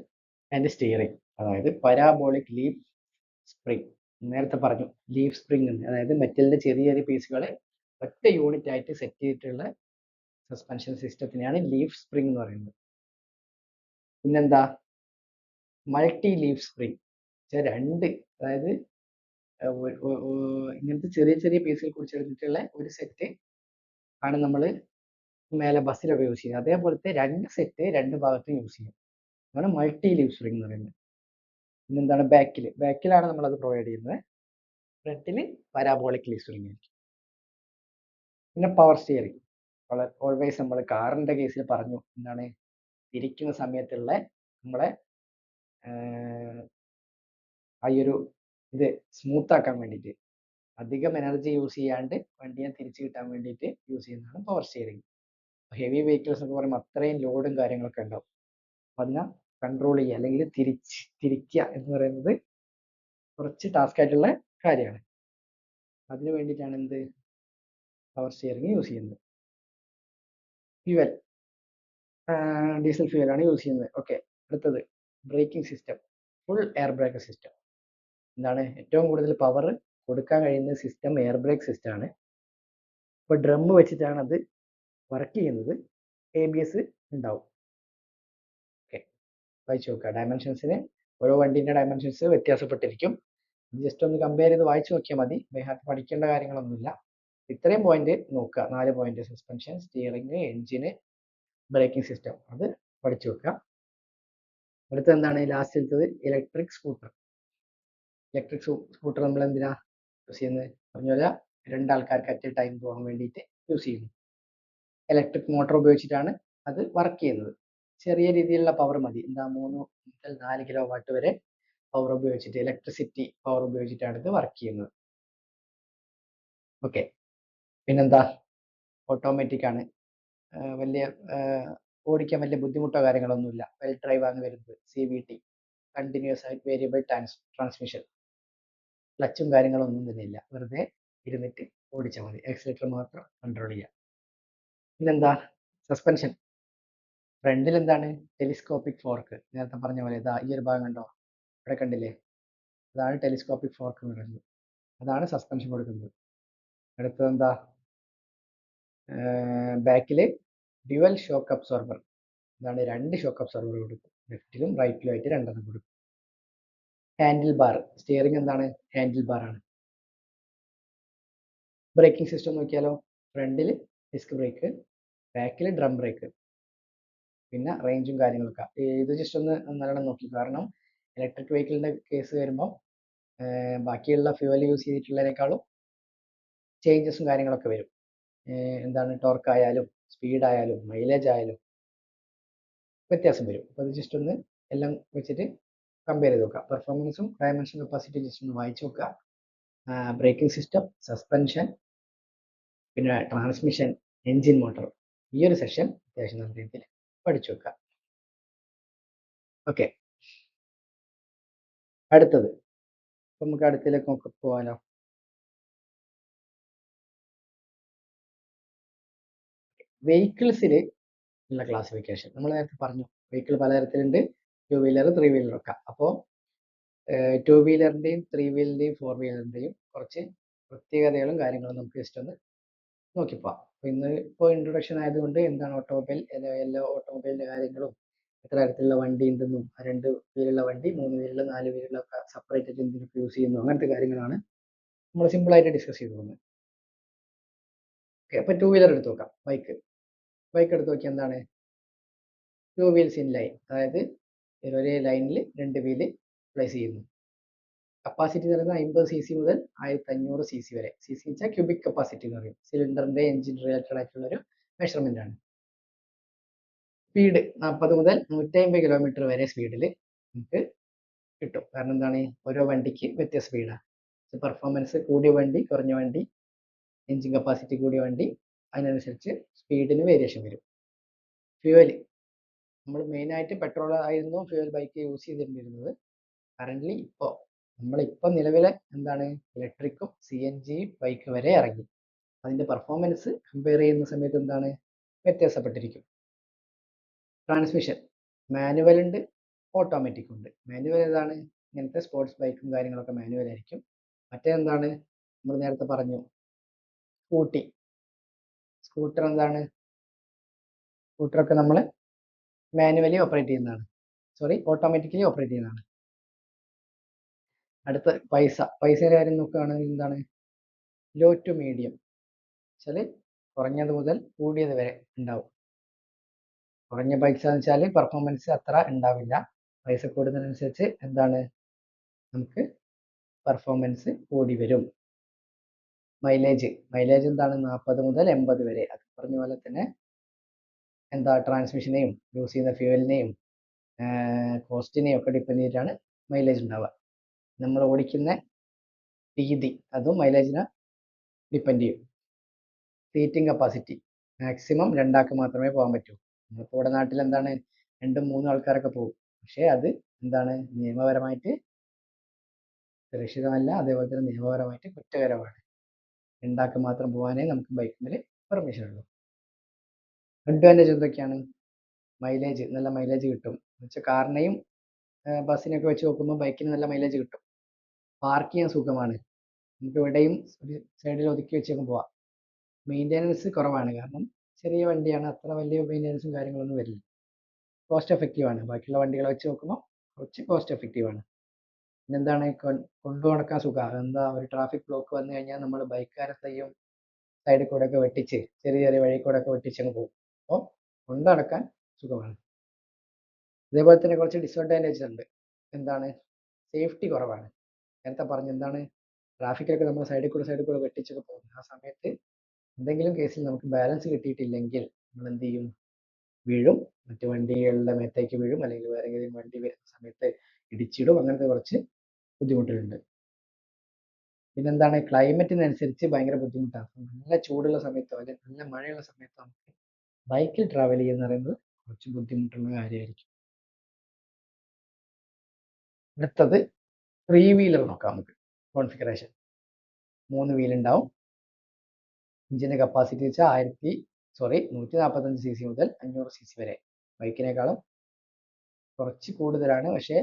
ആൻഡ് സ്റ്റിയറിംഗ്, അതായത് പരാബോളിക് ലീഫ് സ്പ്രിംഗ്. നേരത്തെ പറഞ്ഞു ലീഫ് സ്പ്രിംഗ്, അതായത് മെറ്റലിന്റെ ചെറിയ ചെറിയ പീസുകൾ ഒറ്റ യൂണിറ്റ് ആയിട്ട് സെറ്റ് ചെയ്തിട്ടുള്ള സസ്പെൻഷൻ സിസ്റ്റത്തിനെയാണ് ലീഫ് സ്പ്രിംഗ് എന്ന് പറയുന്നത്. പിന്നെന്താ? Multi leaf spring. രണ്ട്, അതായത് ഇങ്ങനത്തെ ചെറിയ ചെറിയ പീസുകൾ കുറിച്ചെടുത്തിട്ടുള്ള ഒരു സെറ്റ് ആണ് നമ്മൾ മേലെ ബസ്സിലൊക്കെ യൂസ് ചെയ്യുന്നത്. അതേപോലത്തെ 2 സെറ്റ് 2 ഭാഗത്തും യൂസ് ചെയ്യും. അതാണ് മൾട്ടി ലീഫ് സ്പ്രിംഗ് എന്ന് പറയുന്നത്. പിന്നെന്താണ്? ബാക്കിലാണ് നമ്മൾ അത് പ്രൊവൈഡ് ചെയ്യുന്നത്. ഫ്രണ്ടിൽ പരാബോളിക് ലീഫ് സ്പ്രിംഗ് ആയിരിക്കും. പിന്നെ പവർ സ്റ്റിയറിംഗ്. ഓൾവേസ് നമ്മൾ കാറിന്റെ കേസിൽ പറഞ്ഞു, എന്താണ്? തിരിക്കുന്ന സമയത്തുള്ള നമ്മളെ ആ ഒരു ഇത് സ്മൂത്ത് ആക്കാൻ വേണ്ടിയിട്ട്, അധികം എനർജി യൂസ് ചെയ്യാണ്ട് വണ്ടിയെ തിരിച്ചു കിട്ടാൻ വേണ്ടിയിട്ട് യൂസ് ചെയ്യുന്നതാണ് പവർ സ്റ്റിയറിംഗ്. ഹെവി വെഹിക്കിൾസ് എന്ന് പറയുമ്പോൾ അത്രയും ലോഡും കാര്യങ്ങളൊക്കെ ഉണ്ടാവും. അപ്പം അതിനെ കൺട്രോൾ ചെയ്യുക അല്ലെങ്കിൽ തിരിക്കുക എന്ന് പറയുന്നത് കുറച്ച് ടാസ്ക് ആയിട്ടുള്ള കാര്യമാണ്. അതിനു വേണ്ടിയിട്ടാണ് എന്ത്? പവർ സ്റ്റിയറിംഗ് യൂസ് ചെയ്യുന്നത്. ഫ്യുവൽ. ഡീസൽ ഫ്യൂവലാണ് യൂസ് ചെയ്യുന്നത്. ഓക്കെ. അടുത്തത് braking system, full air brake system. എന്താണ് ഏറ്റവും കൂടുതൽ പവർ കൊടുക്കാൻ കഴിയുന്ന സിസ്റ്റം എയർ ബ്രേക്ക് സിസ്റ്റം ആണ്. ഇപ്പോൾ ഡ്രം വെച്ചിട്ടാണ് അത് വർക്ക് ചെയ്യുന്നത്. ABS ഉണ്ടാവും. ഓക്കെ, വായിച്ചു നോക്കുക. ഡയമെൻഷൻസിന് ഓരോ വണ്ടിന്റെ ഡയമെൻഷൻസ് വ്യത്യാസപ്പെട്ടിരിക്കും. ജസ്റ്റ് ഒന്ന് കമ്പയർ ചെയ്ത് വായിച്ചു നോക്കിയാൽ മതി. പഠിക്കേണ്ട കാര്യങ്ങളൊന്നുമില്ല. ഇത്രയും പോയിന്റ് നോക്കുക. 4 point: suspension, steering, engine, braking system. അത് പഠിച്ചു വെക്കുക. അടുത്ത എന്താണ് ലാസ്റ്റിലത്തത്? Electric scooter. ഇലക്ട്രിക് സ്കൂട്ടർ നമ്മൾ എന്തിനാ യൂസ് ചെയ്യുന്നത്? പറഞ്ഞ പോലെ രണ്ടാൾക്കാർക്ക് അറ്റ് ടൈം പോകാൻ വേണ്ടിയിട്ട് യൂസ് ചെയ്യുന്നു. ഇലക്ട്രിക് മോട്ടോർ ഉപയോഗിച്ചിട്ടാണ് അത് വർക്ക് ചെയ്യുന്നത്. ചെറിയ രീതിയിലുള്ള പവർ മതി. എന്താ 3 മുതൽ 4 കിലോ വാട്ട് വരെ പവർ ഉപയോഗിച്ചിട്ട്, ഇലക്ട്രിസിറ്റി പവർ ഉപയോഗിച്ചിട്ടാണ് ഇത് വർക്ക് ചെയ്യുന്നത്. ഓക്കെ. പിന്നെന്താ? ഓട്ടോമാറ്റിക് ആണ്. വലിയ ഓടിക്കാൻ വലിയ ബുദ്ധിമുട്ടോ കാര്യങ്ങളൊന്നുമില്ല. വെൽ ഡ്രൈവ് ആണ് വരുന്നത്. CVT, കണ്ടിന്യൂസ് ആയിട്ട് വേരിയബിൾ ട്രാൻസ്മിഷൻ. ക്ലച്ചും കാര്യങ്ങളൊന്നും തന്നെ ഇല്ല. വെറുതെ ഇരുന്നിട്ട് ഓടിച്ചാൽ മതി. ആക്സിലേറ്റർ മാത്രം കൺട്രോൾ ചെയ്യാം. പിന്നെന്താ? സസ്പെൻഷൻ. ഫ്രണ്ടിൽ എന്താണ്? Telescopic fork. നേരത്തെ പറഞ്ഞ പോലെ ഇതാ ഈ ഒരു ഭാഗം കണ്ടോ? ഇവിടെ കണ്ടില്ലേ? അതാണ് ടെലിസ്കോപ്പിക് ഫോർക്ക് എന്ന് പറയുന്നത്. അതാണ് സസ്പെൻഷൻ കൊടുക്കുന്നത്. അടുത്തത് എന്താ? ബാക്കിൽ ഡ്യുവൽ ഷോക്ക് അബ്സോർബർ. ഇതാണ് 2 ഷോക്ക് അബ്സോർബർ കൊടുക്കും. ലെഫ്റ്റിലും റൈറ്റിലും ആയിട്ട് 2 കൊടുക്കും. Handle bar. സ്റ്റിയറിംഗ് എന്താണ്? ഹാൻഡിൽ ബാർ ആണ്. ബ്രേക്കിംഗ് സിസ്റ്റം നോക്കിയാലോ? ഫ്രണ്ടിൽ ഡിസ്ക് ബ്രേക്ക്, ബാക്കിൽ ഡ്രം ബ്രേക്ക്, പിന്നെ റേഞ്ചും കാര്യങ്ങളൊക്കെ. ഇത് ജസ്റ്റ് ഒന്ന് നല്ലോണം നോക്കി. കാരണം ഇലക്ട്രിക് വെഹിക്കിളിന്റെ കേസ് വരുമ്പോൾ ബാക്കിയുള്ള ഫ്യൂവൽ യൂസ് ചെയ്തിട്ടുള്ളതിനേക്കാളും ചേഞ്ചസും കാര്യങ്ങളൊക്കെ വരും. എന്താണ് ടോർക്ക് ആയാലും സ്പീഡ് ആയാലും മൈലേജ് ആയാലും വ്യത്യാസം വരും. അപ്പോൾ അത് ജസ്റ്റ് ഒന്ന് എല്ലാം വെച്ചിട്ട് കമ്പയർ ചെയ്ത് നോക്കുക. പെർഫോമൻസും ഡയമെൻഷൻ കപ്പാസിറ്റി ജസ്റ്റ് ഒന്ന് വായിച്ചു നോക്കുക. ബ്രേക്കിംഗ് സിസ്റ്റം, സസ്പെൻഷൻ, പിന്നെ ട്രാൻസ്മിഷൻ, എൻജിൻ, മോട്ടോർ. ഈ ഒരു സെഷൻ അത്യാവശ്യം നല്ല രീതിയിൽ പഠിച്ചു വെക്കുക. ഓക്കെ. അടുത്തത് നമുക്ക് അടുത്തതിലേക്ക് പോകാനോ? വെഹിക്കിൾസിൽ ഉള്ള ക്ലാസിഫിക്കേഷൻ നമ്മൾ നേരത്തെ പറഞ്ഞു. വെഹിക്കിൾ പലതരത്തിലുണ്ട്. 2 വീലർ, 3 വീലർ ഒക്കെ. അപ്പോൾ 2 വീലറിന്റെയും 3 വീലറിന്റെയും 4 വീലറിന്റെയും കുറച്ച് പ്രത്യേകതകളും കാര്യങ്ങളും നമുക്ക് ജസ്റ്റ് ഒന്ന് നോക്കിപ്പോവാം. അപ്പോൾ ഇന്ന് ഇപ്പോൾ ഇൻട്രൊഡക്ഷൻ ആയതുകൊണ്ട് എന്താണ് ഓട്ടോമൊബൈൽ, എല്ലാ ഓട്ടോമൊബൈലിന്റെ കാര്യങ്ങളും, എത്ര തരത്തിലുള്ള വണ്ടി ഉണ്ടെന്നും, 2 വീലുള്ള വണ്ടി, 3 വീലുള്ള, 4 വീലുള്ള സെപ്പറേറ്റ് ആയിട്ട് എന്തിനൊക്കെ യൂസ് ചെയ്യുന്നു, അങ്ങനത്തെ കാര്യങ്ങളാണ് നമ്മൾ സിമ്പിൾ ആയിട്ട് ഡിസ്കസ് ചെയ്തു പോകുന്നത്. ഓക്കെ. അപ്പോൾ 2 വീലർ എടുത്ത് നോക്കാം. ബൈക്ക് എടുത്ത് നോക്കിയാൽ എന്താണ്? 2 വീൽസ് ഇൻ ലൈൻ, അതായത് ഒരേ ലൈനിൽ 2 വീല് പ്ലേസ് ചെയ്യുന്നു. കപ്പാസിറ്റി എന്ന് പറയുന്നത് 50cc മുതൽ 1500cc വരെ. CC വെച്ചാൽ ക്യൂബിക് കപ്പാസിറ്റി എന്ന് പറയും. സിലിണ്ടറിന്റെ എഞ്ചിൻ റിലേറ്റഡ് ആയിട്ടുള്ള ഒരു മെഷർമെന്റ് ആണ്. സ്പീഡ് 40 മുതൽ 150 കിലോമീറ്റർ വരെ സ്പീഡിൽ നമുക്ക് കിട്ടും. കാരണം എന്താണ്? ഓരോ വണ്ടിക്ക് വ്യത്യസ്ത സ്പീഡാണ്. പെർഫോമൻസ് കൂടിയ വണ്ടി, കുറഞ്ഞ വണ്ടി, എഞ്ചിൻ കപ്പാസിറ്റി കൂടിയ വണ്ടി, അതിനനുസരിച്ച് സ്പീഡിന് വേരിയേഷൻ വരും. ഫ്യൂവൽ നമ്മൾ മെയിനായിട്ട് പെട്രോൾ ആയിരുന്നു ഫ്യൂവൽ ബൈക്ക് യൂസ് ചെയ്തിരുന്നത്. കറൻ്റ്ലി നമ്മളിപ്പോൾ നിലവിലെ എന്താണ് ഇലക്ട്രിക്കും CNG ബൈക്ക് വരെ ഇറങ്ങി. അതിൻ്റെ പെർഫോമൻസ് കമ്പയർ ചെയ്യുന്ന സമയത്ത് എന്താണ് വ്യത്യാസപ്പെട്ടിരിക്കും. ട്രാൻസ്മിഷൻ മാനുവൽ ഉണ്ട്, ഓട്ടോമാറ്റിക് ഉണ്ട്. മാനുവൽ ഏതാണ്? ഇങ്ങനത്തെ സ്പോർട്സ് ബൈക്കും കാര്യങ്ങളൊക്കെ മാനുവൽ ആയിരിക്കും. മറ്റേതെന്താണ്? നമ്മൾ നേരത്തെ പറഞ്ഞു സ്കൂട്ടർ എന്താണ്? സ്കൂട്ടറൊക്കെ നമ്മൾ മാനുവലി ഓപ്പറേറ്റ് ചെയ്യുന്നതാണ്. ഓട്ടോമാറ്റിക്കലി ഓപ്പറേറ്റ് ചെയ്യുന്നതാണ്. അടുത്ത പൈസയുടെ കാര്യം നോക്കുകയാണെങ്കിൽ എന്താണ്? ലോ ടു മീഡിയം വെച്ചാൽ കുറഞ്ഞത് മുതൽ കൂടിയത് വരെ ഉണ്ടാവും. കുറഞ്ഞ പൈസ എന്ന് വെച്ചാൽ പെർഫോമൻസ് അത്ര ഉണ്ടാവില്ല. പൈസ കൂടുന്നതിനനുസരിച്ച് എന്താണ് നമുക്ക് പെർഫോമൻസ് കൂടി വരും. മൈലേജ് എന്താണ്? 40 മുതൽ 80 വരെ. അത് പറഞ്ഞ പോലെ തന്നെ എന്താ ട്രാൻസ്മിഷനെയും യൂസ് ചെയ്യുന്ന ഫ്യൂവലിനെയും കോസ്റ്റിനെയും ഒക്കെ ഡിപ്പെൻഡ് ചെയ്തിട്ടാണ് മൈലേജ് ഉണ്ടാവുക. നമ്മൾ ഓടിക്കുന്ന രീതി അതും മൈലേജിനെ ഡിപ്പെൻഡ് ചെയ്യും. സീറ്റിംഗ് കപ്പാസിറ്റി മാക്സിമം 2 ആൾക്ക് മാത്രമേ പോകാൻ പറ്റൂ. നമ്മളിപ്പോൾ ഇവിടെ നാട്ടിൽ എന്താണ് 2, 3 ആൾക്കാരൊക്കെ പോകും. പക്ഷേ അത് എന്താണ് നിയമപരമായിട്ട് സുരക്ഷിതമല്ല, അതേപോലെ തന്നെ നിയമപരമായിട്ട് കുറ്റകരമാണ്. 2 ആൾക്ക് മാത്രം പോകാനേ നമുക്ക് ബൈക്കിൽ പെർമിഷൻ ഉള്ളൂ. അഡ്വാൻറ്റേജ് എന്തൊക്കെയാണ്? മൈലേജ്, നല്ല മൈലേജ് കിട്ടും. എന്നുവെച്ചാൽ കാറിനെയും ബസ്സിനെയൊക്കെ വെച്ച് നോക്കുമ്പോൾ ബൈക്കിന് നല്ല മൈലേജ് കിട്ടും. പാർക്ക് ചെയ്യാൻ സുഖമാണ്. നമുക്ക് എവിടെയും ഒരു സൈഡിൽ ഒതുക്കി വെച്ചേക്കും പോവാം. മെയിൻ്റെനൻസ് കുറവാണ്, കാരണം ചെറിയ വണ്ടിയാണ്, അത്ര വലിയ മെയിൻ്റെനൻസും കാര്യങ്ങളൊന്നും വരില്ല. കോസ്റ്റ് എഫക്റ്റീവ് ആണ്, ബാക്കിയുള്ള വണ്ടികളെ വെച്ച് നോക്കുമ്പോൾ കുറച്ച് കോസ്റ്റ് എഫക്റ്റീവ് ആണ്. പിന്നെന്താണ്, കൊണ്ടു നടക്കാൻ സുഖമാണ്. എന്താ, ഒരു ട്രാഫിക് ബ്ലോക്ക് വന്നു കഴിഞ്ഞാൽ നമ്മൾ ബൈക്കുകാരെ തയ്യും സൈഡിൽ കൂടെ ഒക്കെ വെട്ടിച്ച്, ചെറിയ ചെറിയ വഴി കൂടെ ഒക്കെ വെട്ടിച്ചങ്ങ് പോകും. അപ്പോൾ കൊണ്ടു നടക്കാൻ സുഖമാണ്. ഇതേപോലെ തന്നെ കുറച്ച് ഡിസഡ്വാൻറ്റേജസ് ഉണ്ട്. എന്താണ്, സേഫ്റ്റി കുറവാണ്. നേരത്തെ പറഞ്ഞു, എന്താണ്, ട്രാഫിക്കൊക്കെ നമ്മൾ സൈഡിൽ കൂടെ വെട്ടിച്ചൊക്കെ പോകും. ആ സമയത്ത് എന്തെങ്കിലും കേസിൽ നമുക്ക് ബാലൻസ് കിട്ടിയിട്ടില്ലെങ്കിൽ നമ്മൾ എന്ത് ചെയ്യും, വീഴും, മറ്റു വണ്ടികളുടെ മേത്തേക്ക് വീഴും, അല്ലെങ്കിൽ വേറെ ഏതെങ്കിലും വണ്ടി വരുന്ന സമയത്ത് ഇടിച്ചിടും. അങ്ങനത്തെ കുറച്ച് ബുദ്ധിമുട്ടുകളുണ്ട്. പിന്നെന്താണ്, ക്ലൈമറ്റിനനുസരിച്ച് ഭയങ്കര ബുദ്ധിമുട്ടാണ്. നല്ല ചൂടുള്ള സമയത്തോ അല്ലെങ്കിൽ നല്ല മഴയുള്ള സമയത്തോ നമുക്ക് ബൈക്കിൽ ട്രാവൽ ചെയ്യുക എന്ന് പറയുന്നത് കുറച്ച് ബുദ്ധിമുട്ടുള്ള കാര്യമായിരിക്കും. അടുത്തത് 3 വീലർ നോക്കാം നമുക്ക്. കോൺഫിഗറേഷൻ 3 വീൽ ഉണ്ടാവും. എഞ്ചിന്റെ കപ്പാസിറ്റി വെച്ചാൽ 145 cc മുതൽ 500 cc വരെ. ബൈക്കിനേക്കാളും കുറച്ച് കൂടുതലാണ്, പക്ഷേ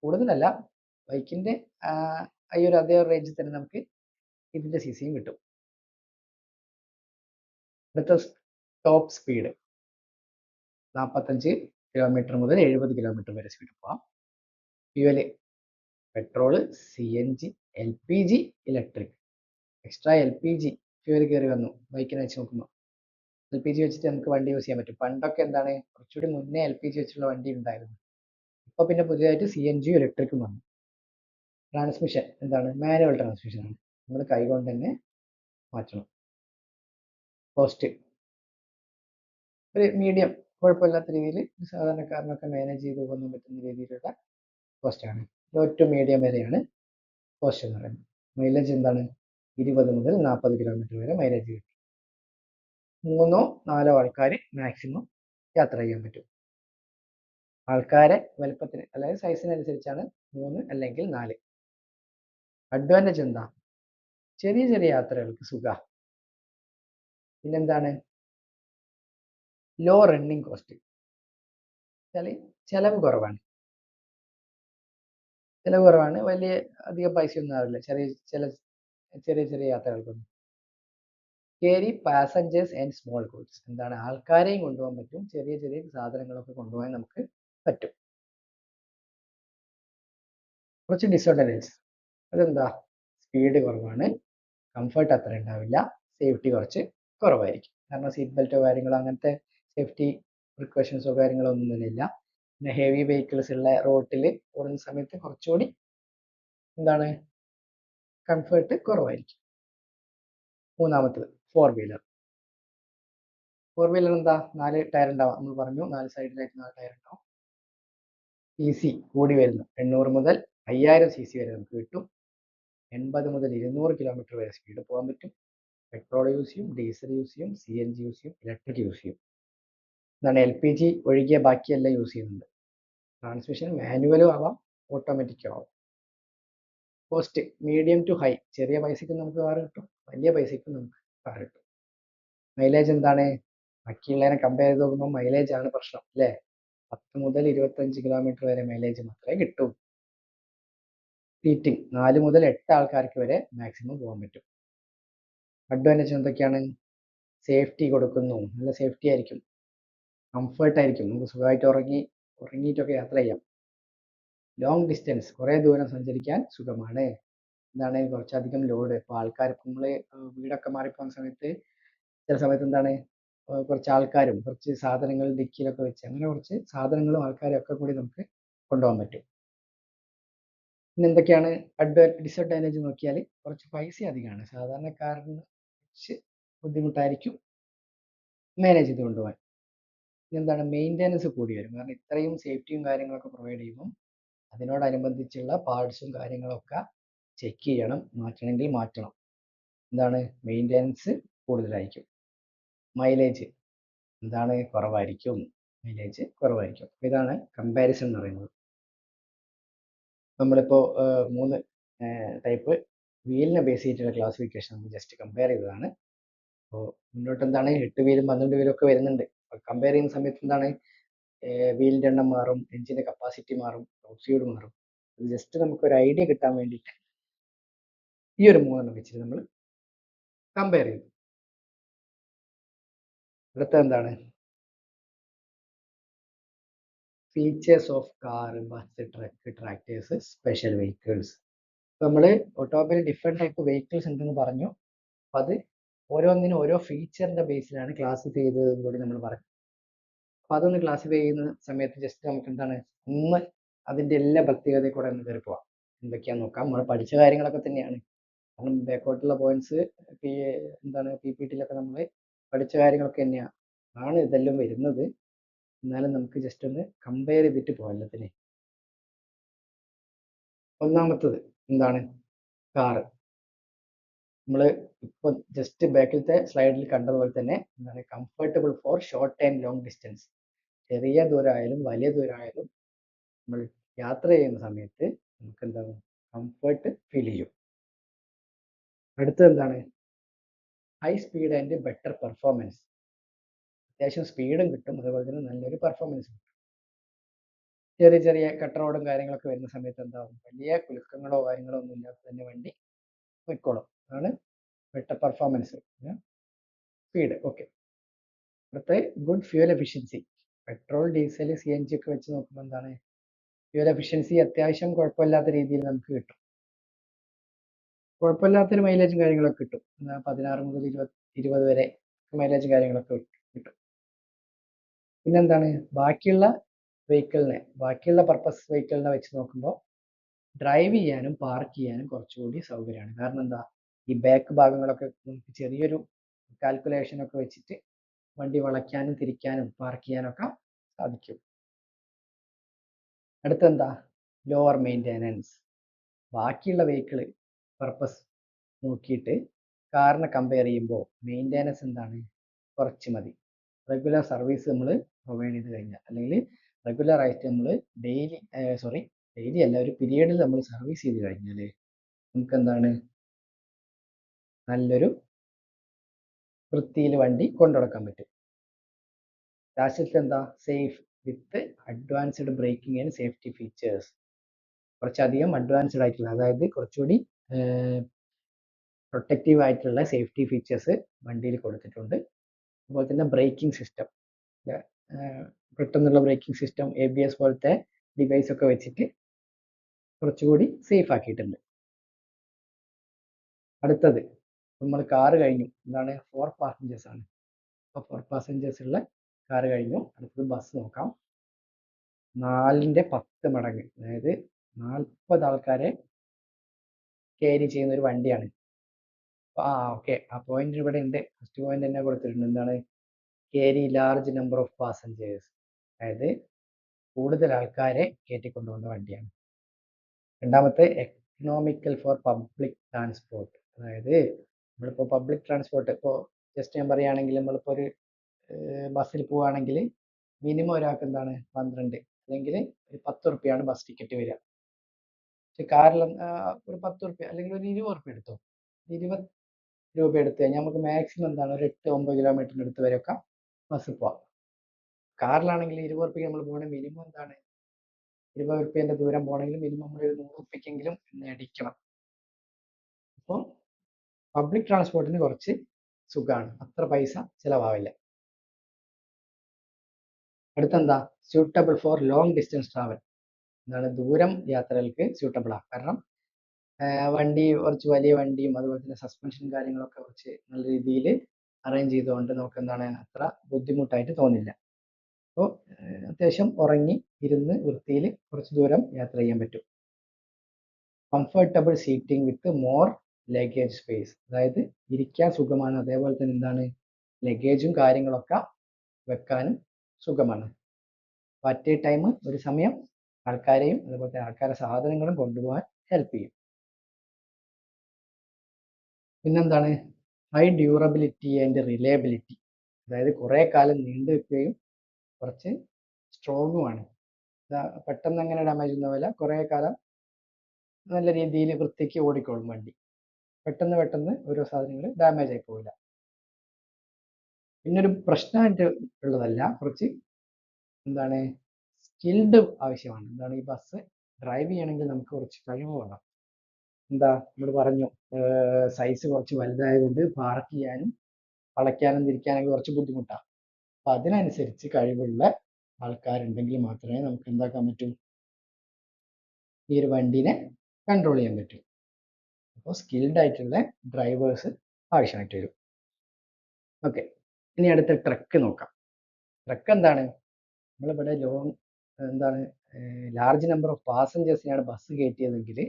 കൂടുതലല്ല, ബൈക്കിന്റെ ഈ ഒരു അതേ റേഞ്ചിൽ തന്നെ നമുക്ക് ഇതിന്റെ സിസിയും കിട്ടും. അടുത്ത ടോപ്പ് സ്പീഡ് 45 കിലോമീറ്റർ മുതൽ 70 കിലോമീറ്റർ വരെ സ്പീഡ് പോവാം. Fuel petrol, CNG, LPG, electric. Extra LPG fuel കയറി വന്നു ബൈക്കിനെ വെച്ച് നോക്കുമ്പോൾ. LPG വെച്ചിട്ട് നമുക്ക് വണ്ടി യൂസ് ചെയ്യാൻ പറ്റും. പണ്ടൊക്കെ എന്താണ്, കുറച്ചുകൂടി മുന്നേ LPG വെച്ചുള്ള വണ്ടി ഉണ്ടായിരുന്നു. ഇപ്പോൾ പിന്നെ പുതിയതായിട്ട് CNG ഇലക്ട്രിക്കും വന്നു. ട്രാൻസ്മിഷൻ എന്താണ്, മാനുവൽ ട്രാൻസ്മിഷൻ ആണ്, നമ്മൾ കൈകൊണ്ട് തന്നെ മാറ്റണം. കോസ്റ്റ് ഒരു മീഡിയം, കുഴപ്പമില്ലാത്ത രീതിയിൽ സാധാരണക്കാരനൊക്കെ മാനേജ് ചെയ്ത് പോകാൻ പറ്റുന്ന രീതിയിലുള്ള കോസ്റ്റാണ്. ലോ ടു മീഡിയം വരെയാണ് കോസ്റ്റ് എന്ന് പറയുന്നത്. മൈലേജ് എന്താണ്, 20 മുതൽ 40 കിലോമീറ്റർ വരെ മൈലേജ് കിട്ടും. 3-4 ആൾക്കാർ മാക്സിമം യാത്ര ചെയ്യാൻ പറ്റും. ആൾക്കാരെ വലുപ്പത്തിന്, അതായത് സൈസിനനുസരിച്ചാണ് 3 അല്ലെങ്കിൽ 4. അഡ്വാൻറ്റേജ് എന്താ, ചെറിയ ചെറിയ യാത്രകൾക്ക് സുഖ. പിന്നെന്താണ്, ലോ റണ്ണിങ് കോസ്റ്റ്, ചെലവ് കുറവാണ്. വലിയ അധികം പൈസയൊന്നും ആവില്ല ചെറിയ ചെറിയ യാത്രകൾക്കൊന്നും. കേരി പാസഞ്ചേഴ്സ് ആൻഡ് സ്മോൾ ഗൂഡ്സ്, എന്താണ്, ആൾക്കാരെയും കൊണ്ടുപോകാൻ പറ്റും, ചെറിയ ചെറിയ സാധനങ്ങളൊക്കെ കൊണ്ടുപോകാൻ നമുക്ക് പറ്റും. കുറച്ച് ഡിസഡ്വാൻറ്റേജ്, അതെന്താ, സ്പീഡ് കുറവാണ്, കംഫർട്ട് അത്ര ഉണ്ടാവില്ല, സേഫ്റ്റി കുറച്ച് കുറവായിരിക്കും. കാരണം സീറ്റ് ബെൽറ്റോ കാര്യങ്ങളോ അങ്ങനത്തെ സേഫ്റ്റി പ്രിക്കോഷൻസോ കാര്യങ്ങളോ ഒന്നും തന്നെ ഇല്ല. പിന്നെ ഹെവി വെഹിക്കിൾസ് ഉള്ള റോട്ടിൽ ഓടുന്ന സമയത്ത് കുറച്ചുകൂടി എന്താണ്, കംഫർട്ട് കുറവായിരിക്കും. മൂന്നാമത്തത് 4 വീലർ. 4 വീലർ എന്താ, 4 ടയർ ഉണ്ടാവും. നമ്മൾ പറഞ്ഞു 4 സൈഡിലായിട്ട് 4 ടയർ ഉണ്ടാവും. CC കൂടി വരുന്നു, 800 മുതൽ 5000 CC വരെ നമുക്ക് കിട്ടും. 80 മുതൽ 200 കിലോമീറ്റർ വരെ സ്പീഡ് പോകാൻ പറ്റും. പെട്രോൾ യൂസ് ചെയ്യും, ഡീസൽ യൂസ് ചെയ്യും, CNG യൂസ് ചെയ്യും, ഇലക്ട്രിക് യൂസ് ചെയ്യും. എന്താണ്, LPG ഒഴികെ ബാക്കിയെല്ലാം യൂസ് ചെയ്യുന്നുണ്ട്. ട്രാൻസ്മിഷൻ മാനുവലും ആവാം, ഓട്ടോമാറ്റിക്കും ആവാം. കോസ്റ്റ് മീഡിയം ടു ഹൈ, ചെറിയ പൈസയ്ക്ക് നമുക്ക് കാർ കിട്ടും, വലിയ പൈസയ്ക്ക് നമുക്ക് കാർ കിട്ടും. മൈലേജ് എന്താണ്, ബാക്കിയുള്ളതിനെ കമ്പയർ ചെയ്ത് നോക്കുമ്പോൾ മൈലേജ് ആണ് പ്രശ്നം അല്ലേ. 10 മുതൽ 25 കിലോമീറ്റർ വരെ മൈലേജ് മാത്രമേ കിട്ടൂ. സീറ്റിംഗ് 4 മുതൽ 8 ആൾക്കാർക്ക് വരെ മാക്സിമം പോകാൻ പറ്റും. അഡ്വാൻറ്റേജ് എന്തൊക്കെയാണ്, സേഫ്റ്റി കൊടുക്കുന്നു, നല്ല സേഫ്റ്റി ആയിരിക്കും, കംഫർട്ട് ആയിരിക്കും, നമുക്ക് സുഖമായിട്ട് ഉറങ്ങിയിട്ടൊക്കെ യാത്ര ചെയ്യാം. ലോങ് ഡിസ്റ്റൻസ്, കുറേ ദൂരം സഞ്ചരിക്കാൻ സുഖമാണ്. എന്താണ്, കുറച്ചധികം ലോഡ്, ഇപ്പോൾ ആൾക്കാർ, നമ്മൾ വീടൊക്കെ മാറിപ്പോകുന്ന സമയത്ത് ചില സമയത്ത് എന്താണ്, കുറച്ച് ആൾക്കാരും കുറച്ച് സാധനങ്ങൾ ഡിക്കിയിലൊക്കെ വെച്ച്, അങ്ങനെ കുറച്ച് സാധനങ്ങളും ആൾക്കാരും ഒക്കെ കൂടി നമുക്ക് കൊണ്ടുപോകാൻ പറ്റും. പിന്നെ എന്തൊക്കെയാണ് ഡിസഡ്വാൻറ്റേജ് നോക്കിയാൽ, കുറച്ച് പൈസ അധികമാണ്, സാധാരണക്കാരന് കുറച്ച് ബുദ്ധിമുട്ടായിരിക്കും മാനേജ് ചെയ്ത് കൊണ്ടുപോകാൻ. എന്താണ്, മെയിൻ്റെനൻസ് കൂടി വരും, കാരണം ഇത്രയും സേഫ്റ്റിയും കാര്യങ്ങളൊക്കെ പ്രൊവൈഡ് ചെയ്യുമ്പം അതിനോടനുബന്ധിച്ചുള്ള പാർട്സും കാര്യങ്ങളൊക്കെ ചെക്ക് ചെയ്യണം, മാറ്റണമെങ്കിൽ മാറ്റണം. എന്താണ്, മെയിൻ്റെനൻസ് കൂടുതലായിരിക്കും. മൈലേജ് എന്താണ്, കുറവായിരിക്കും, ഇതാണ് കമ്പാരിസൺ എന്ന് പറയുന്നത്. നമ്മളിപ്പോൾ 3 ടൈപ്പ് വീലിനെ ബേസ് ചെയ്തിട്ടുള്ള ക്ലാസിഫിക്കേഷൻ നമ്മൾ ജസ്റ്റ് കമ്പയർ ചെയ്തതാണ്. അപ്പോൾ മുന്നോട്ട് എന്താണ്, 8 വീലും 12 വീലും ഒക്കെ വരുന്നുണ്ട്. കമ്പയർ ചെയ്യുന്ന സമയത്ത് എന്താണ്, വീലിൻ്റെ എണ്ണം മാറും, എഞ്ചിൻ്റെ കപ്പാസിറ്റി മാറും, ടോപ്പ് സ്പീഡ് മാറും. ഇത് ജസ്റ്റ് നമുക്കൊരു ഐഡിയ കിട്ടാൻ വേണ്ടിയിട്ട് ഈ ഒരു 3 വെച്ചിട്ട് നമ്മൾ കമ്പയർ ചെയ്തു. അടുത്ത എന്താണ്, features of car, bus, truck, tractors, special vehicles. നമ്മൾ ഓട്ടോമൊബൈൽ ഡിഫറെൻറ്റ് ടൈപ്പ് വെഹിക്കിൾസ് ഉണ്ടെന്ന് പറഞ്ഞു. അപ്പം അത് ഓരോന്നിനും ഓരോ ഫീച്ചറിൻ്റെ ബേസിലാണ് ക്ലാസിഫൈ ചെയ്തതെന്ന് കൂടി നമ്മൾ പറഞ്ഞു. അപ്പം അതൊന്ന് ക്ലാസിഫൈ ചെയ്യുന്ന സമയത്ത് ജസ്റ്റ് നമുക്ക് എന്താണ്, ഒന്ന് അതിൻ്റെ എല്ലാ പ്രത്യേകതയും കൂടെ ഒന്ന് കയറി പോവാം. എന്തൊക്കെയാണെന്ന് നോക്കാം. നമ്മൾ പഠിച്ച കാര്യങ്ങളൊക്കെ തന്നെയാണ്. കാരണം ബാക്കോട്ടുള്ള പോയിന്റ്സ് എന്താണ് PPT-ലൊക്കെ നമ്മൾ പഠിച്ച കാര്യങ്ങളൊക്കെ തന്നെയാണ് ഇതെല്ലാം വരുന്നത്. എന്നാലും നമുക്ക് ജസ്റ്റ് ഒന്ന് കമ്പയർ ചെയ്തിട്ട് പോകാം എല്ലാത്തിനെയും. ഒന്നാമത്തത് എന്താണ്, കാറ്. നമ്മൾ ഇപ്പോൾ ജസ്റ്റ് ബാക്കിലത്തെ സ്ലൈഡിൽ കണ്ടതുപോലെ തന്നെ എന്താണ്, comfortable for short and long distance. ചെറിയ ദൂരമായാലും വലിയ ദൂരമായാലും നമ്മൾ യാത്ര ചെയ്യുന്ന സമയത്ത് നമുക്ക് എന്താണ്, കംഫർട്ട് ഫീൽ ചെയ്യും. അടുത്തത് എന്താണ്, high speed and better performance. അത്യാവശ്യം സ്പീഡും കിട്ടും, അതുപോലെ തന്നെ നല്ലൊരു പെർഫോമൻസും കിട്ടും. ചെറിയ ചെറിയ കട്ട് റോഡും കാര്യങ്ങളൊക്കെ വരുന്ന സമയത്ത് എന്താവും, വലിയ കുലുക്കങ്ങളോ കാര്യങ്ങളോ ഒന്നും ഇല്ലാതെ തന്നെ വണ്ടി പൊയ്ക്കോളും. അതാണ് ബെറ്റർ പെർഫോമൻസ്, സ്പീഡ്. ഓക്കെ. അടുത്ത good fuel efficiency. Petrol, diesel, CNG ഒക്കെ വെച്ച് നോക്കുമ്പോൾ എന്താണ്, ഫ്യൂൽ എഫിഷ്യൻസി അത്യാവശ്യം കുഴപ്പമില്ലാത്ത രീതിയിൽ നമുക്ക് കിട്ടും. കുഴപ്പമില്ലാത്തൊരു മൈലേജും കാര്യങ്ങളൊക്കെ കിട്ടും. 16 മുതൽ 20 വരെ മൈലേജും കാര്യങ്ങളൊക്കെ കിട്ടും. പിന്നെന്താണ്, ബാക്കിയുള്ള പർപ്പസ് വെഹിക്കിളിനെ വെച്ച് നോക്കുമ്പോൾ ഡ്രൈവ് ചെയ്യാനും പാർക്ക് ചെയ്യാനും കുറച്ചുകൂടി സൗകര്യമാണ്. കാരണം എന്താ, ഈ ബാക്ക് ഭാഗങ്ങളൊക്കെ നമുക്ക് ചെറിയൊരു കാൽക്കുലേഷൻ ഒക്കെ വെച്ചിട്ട് വണ്ടി വളയ്ക്കാനും തിരിക്കാനും പാർക്ക് ചെയ്യാനൊക്കെ സാധിക്കും. അടുത്തെന്താ, ലോവർ മെയിൻ്റെനൻസ്. ബാക്കിയുള്ള വെഹിക്കിൾ പർപ്പസ് നോക്കിയിട്ട് കാറിനെ കമ്പയർ ചെയ്യുമ്പോൾ മെയിൻ്റെനൻസ് എന്താണ്, കുറച്ച് മതി. റെഗുലർ സർവീസ് നമ്മൾ പ്രൊവൈഡ് ചെയ്ത് കഴിഞ്ഞാൽ, അല്ലെങ്കിൽ റെഗുലർ ആയിട്ട് നമ്മൾ ഡെയിലി അല്ല, ഒരു പീരീഡിൽ നമ്മൾ സർവീസ് ചെയ്ത് കഴിഞ്ഞാൽ നമുക്ക് എന്താണ്, നല്ലൊരു വൃത്തിയിൽ വണ്ടി കൊണ്ടുനടക്കാൻ പറ്റും. ലാസ്റ്റത്തെ എന്താ, safe with advanced braking and safety features. കുറച്ചധികം അഡ്വാൻസ്ഡ് ആയിട്ടുള്ള, അതായത് കുറച്ചുകൂടി പ്രൊട്ടക്റ്റീവ് ആയിട്ടുള്ള സേഫ്റ്റി ഫീച്ചേഴ്സ് വണ്ടിയിൽ കൊടുത്തിട്ടുണ്ട്. അതുപോലെ തന്നെ ബ്രേക്കിംഗ് സിസ്റ്റം, പെട്ടെന്നുള്ള ബ്രേക്കിംഗ് സിസ്റ്റം, ABS പോലത്തെ ഡിവൈസ് ഒക്കെ വെച്ചിട്ട് കുറച്ചുകൂടി സേഫ് ആക്കിയിട്ടുണ്ട്. അടുത്തത് നമ്മൾ കാറ് കഴിഞ്ഞു, എന്താണ്, 4 പാസഞ്ചേഴ്സ് ആണ്. അപ്പോൾ 4 പാസഞ്ചേഴ്സ് ഉള്ള കാറ് കഴിഞ്ഞു. അടുത്തത് ബസ് നോക്കാം. 4ൻ്റെ 10 മടങ്ങ്, അതായത് 40 ആൾക്കാരെ ക്യാരി ചെയ്യുന്ന ഒരു വണ്ടിയാണ്. ഓക്കെ, ആ പോയിന്റ് ഇവിടെ ഉണ്ട്. ഫസ്റ്റ് പോയിന്റ് തന്നെ കൊടുത്തിട്ടുണ്ട്, എന്താണ്, carry large number of passengers, അതായത് കൂടുതൽ ആൾക്കാരെ കയറ്റിക്കൊണ്ടുപോകുന്ന വണ്ടിയാണ്. രണ്ടാമത്തെ, എക്കണോമിക്കൽ ഫോർ പബ്ലിക് ട്രാൻസ്പോർട്ട്. അതായത് നമ്മളിപ്പോൾ പബ്ലിക് ട്രാൻസ്പോർട്ട്, ഇപ്പോൾ ജസ്റ്റ് ഞാൻ പറയുകയാണെങ്കിൽ നമ്മളിപ്പോൾ ഒരു ബസ്സിൽ പോവുകയാണെങ്കിൽ മിനിമം ഒരാൾക്ക് എന്താണ് 12 അല്ലെങ്കിൽ ഒരു 10 റുപ്യാണ് ബസ് ടിക്കറ്റ് വരിക. പക്ഷെ കാറിൽ ഒരു 10 റുപ്യ അല്ലെങ്കിൽ ഒരു 20 റുപ്യ എടുത്തോ, 20 രൂപ എടുത്തു കഴിഞ്ഞാൽ നമുക്ക് മാക്സിമം എന്താണ്, ഒരു 8-9 കിലോമീറ്ററിൻ്റെ അടുത്ത് വരെയൊക്കെ ബസ്സിൽ പോവാം. കാറിലാണെങ്കിൽ 20 റുപ്യക്ക് നമ്മൾ പോകണമെങ്കിൽ മിനിമം എന്താണ്, 20 റുപ്യേൻ്റെ ദൂരം പോകണമെങ്കിൽ മിനിമം നമ്മൾ ഒരു 100 റുപ്യക്കെങ്കിലും അടിക്കണം. അപ്പോൾ പബ്ലിക് ട്രാൻസ്പോർട്ടിന് കുറച്ച് സുഖമാണ്, അത്ര പൈസ ചിലവാവില്ല. അടുത്തെന്താ, suitable for long distance travel. എന്താണ്, ദൂരം യാത്രകൾക്ക് സ്യൂട്ടബിൾ ആണ്. കാരണം വണ്ടി കുറച്ച് വലിയ വണ്ടിയും അതുപോലെ തന്നെ സസ്പെൻഷൻ കാര്യങ്ങളൊക്കെ കുറച്ച് നല്ല രീതിയിൽ അറേഞ്ച് ചെയ്തുകൊണ്ട് നമുക്ക് എന്താണ്, അത്ര ബുദ്ധിമുട്ടായിട്ട് തോന്നില്ല. അപ്പോൾ അത്യാവശ്യം ഉറങ്ങി ഇരുന്ന് വൃത്തിയിൽ കുറച്ച് ദൂരം യാത്ര ചെയ്യാൻ പറ്റും. Comfortable seating with more luggage space, അതായത് ഇരിക്കാൻ സുഖമാണ്, അതേപോലെ തന്നെ എന്താണ്, ലഗേജും കാര്യങ്ങളൊക്കെ വെക്കാനും സുഖമാണ്. അറ്റ് എ ടൈം ഒരു സമയം ആൾക്കാരെയും അതുപോലെ ആൾക്കാരെ സാധനങ്ങളും കൊണ്ടുപോകാൻ ഹെൽപ്പ് ചെയ്യും. പിന്നെന്താണ്, ഹൈ ഡ്യൂറബിലിറ്റി ആൻഡ് റിലയബിലിറ്റി, അതായത് കുറേ കാലം നീണ്ടു നിൽക്കുകയും കുറച്ച് സ്ട്രോങ്ങുമാണ്. പെട്ടെന്ന് അങ്ങനെ ഡാമേജ് ഒന്നുമില്ല, കുറേ കാലം നല്ല രീതിയിൽ വൃത്തിക്ക് ഓടിക്കോളും വണ്ടി. പെട്ടെന്ന് ഓരോ സാധനങ്ങൾ ഡാമേജ് ആയി പോവില്ല. പിന്നെ ഒരു പ്രശ്നമായിട്ട് ഉള്ളതല്ല, കുറച്ച് എന്താണ് സ്കിൽഡ് ആവശ്യമാണ്. എന്താണ് ഈ ബസ് ഡ്രൈവ് ചെയ്യണമെങ്കിൽ നമുക്ക് കുറച്ച് കഴിവ് വേണം. എന്താ നമ്മൾ പറഞ്ഞു, സൈസ് കുറച്ച് വലുതായതുകൊണ്ട് പാർക്ക് ചെയ്യാനും വളയ്ക്കാനും തിരിക്കാനൊക്കെ കുറച്ച് ബുദ്ധിമുട്ടാണ്. അപ്പൊ അതിനനുസരിച്ച് കഴിവുള്ള ആൾക്കാരുണ്ടെങ്കിൽ മാത്രമേ നമുക്ക് എന്താക്കാൻ പറ്റൂ, ഈ ഒരു വണ്ടിനെ കൺട്രോൾ ചെയ്യാൻ പറ്റൂ. അപ്പോൾ സ്കിൽഡ് ആയിട്ടുള്ള ഡ്രൈവേഴ്സ് ആവശ്യമായിട്ട് വരും. ഓക്കെ, ഇനി അടുത്ത ട്രക്ക് നോക്കാം. ട്രക്ക് എന്താണ്? നമ്മളിവിടെ ലോങ് എന്താണ് ലാർജ് നമ്പർ ഓഫ് പാസഞ്ചേഴ്സിനെയാണ് ബസ് കയറ്റിയതെങ്കിൽ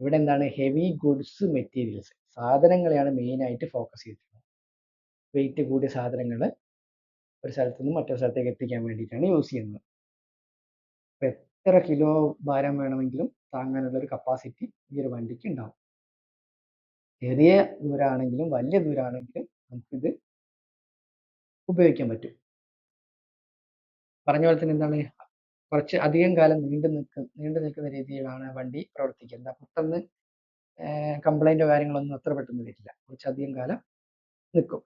ഇവിടെ എന്താണ് ഹെവി ഗുഡ്സ് മെറ്റീരിയൽസ്, സാധനങ്ങളെയാണ് മെയിൻ ആയിട്ട് ഫോക്കസ് ചെയ്തിട്ടുള്ളത്. വെയിറ്റ് കൂടിയ സാധനങ്ങൾ ഒരു സ്ഥലത്ത് നിന്ന് മറ്റൊരു സ്ഥലത്തേക്ക് എത്തിക്കാൻ വേണ്ടിയിട്ടാണ് യൂസ് ചെയ്യുന്നത്. അപ്പൊ എത്ര കിലോ ഭാരം വേണമെങ്കിലും താങ്ങാനുള്ള ഒരു കപ്പാസിറ്റി ഈ ഒരു വണ്ടിക്ക് ഉണ്ടാവും. ചെറിയ ദൂരമാണെങ്കിലും വലിയ ദൂരമാണെങ്കിലും നമുക്കിത് ഉപയോഗിക്കാൻ പറ്റും. പറഞ്ഞ പോലെ തന്നെ എന്താണ്, കുറച്ച് അധികം കാലം നീണ്ടു നിൽക്കുന്ന രീതിയിലാണ് വണ്ടി പ്രവർത്തിക്കുന്നത്. പെട്ടെന്ന് കംപ്ലൈന്റോ കാര്യങ്ങളൊന്നും അത്ര പെട്ടെന്ന് വരില്ല. കുറച്ചധികം കാലം നിൽക്കും.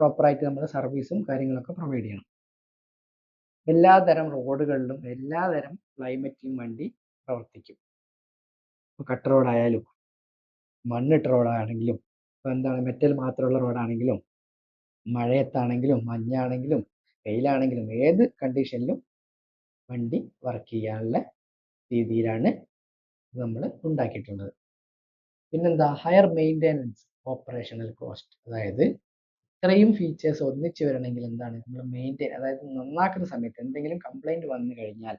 പ്രോപ്പറായിട്ട് നമ്മൾ സർവീസും കാര്യങ്ങളൊക്കെ പ്രൊവൈഡ് ചെയ്യണം. എല്ലാതരം റോഡുകളിലും എല്ലാതരം ക്ലൈമറ്റിലും വണ്ടി പ്രവർത്തിക്കും. കട്ട് റോഡായാലും മണ്ണിട്ട റോഡാണെങ്കിലും എന്താണ് മെറ്റൽ മാത്രമുള്ള റോഡാണെങ്കിലും മഴയത്താണെങ്കിലും മഞ്ഞാണെങ്കിലും വെയിലാണെങ്കിലും ഏത് കണ്ടീഷനിലും വണ്ടി വർക്ക് ചെയ്യാനുള്ള രീതിയിലാണ് നമ്മൾ ഉണ്ടാക്കിയിട്ടുള്ളത്. പിന്നെന്താ, ഹയർ മെയിൻ്റെനൻസ് ഓപ്പറേഷണൽ കോസ്റ്റ്. അതായത് ഇത്രയും ഫീച്ചേഴ്സ് ഒന്നിച്ച് വരണമെങ്കിൽ എന്താണ്, നമ്മൾ മെയിൻറ്റെയിൻ, അതായത് നന്നാക്കുന്ന സമയത്ത് എന്തെങ്കിലും കംപ്ലൈന്റ് വന്നു കഴിഞ്ഞാൽ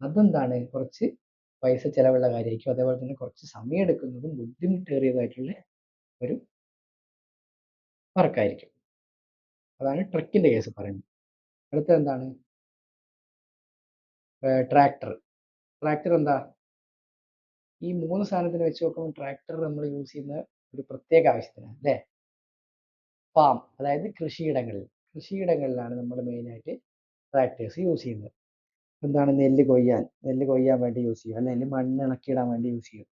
അതെന്താണ് കുറച്ച് പൈസ ചിലവുള്ള കാര്യമായിരിക്കും. അതേപോലെ തന്നെ കുറച്ച് സമയം എടുക്കുന്നതും ബുദ്ധിമുട്ടേറിയതായിട്ടുള്ള ഒരു വർക്കായിരിക്കും. അതാണ് ട്രക്കിന്റെ കേസ് പറയുന്നത്. അടുത്തത് എന്താണ്, ട്രാക്ടർ. ട്രാക്ടർ എന്താ, ഈ മൂന്ന് സാധനത്തിന് വെച്ച് നോക്കുമ്പോൾ ട്രാക്ടർ നമ്മൾ യൂസ് ചെയ്യുന്ന ഒരു പ്രത്യേക ആവശ്യത്തിനാണ് അല്ലേ. ഫാം, അതായത് കൃഷിയിടങ്ങളിലാണ് നമ്മൾ മെയിനായിട്ട് ട്രാക്ടേഴ്സ് യൂസ് ചെയ്യുന്നത്. എന്താണ്, നെല്ല് കൊയ്യാൻ വേണ്ടി യൂസ് ചെയ്യും, അല്ലെങ്കിൽ മണ്ണ് ഇളക്കിയിടാൻ വേണ്ടി യൂസ് ചെയ്യും.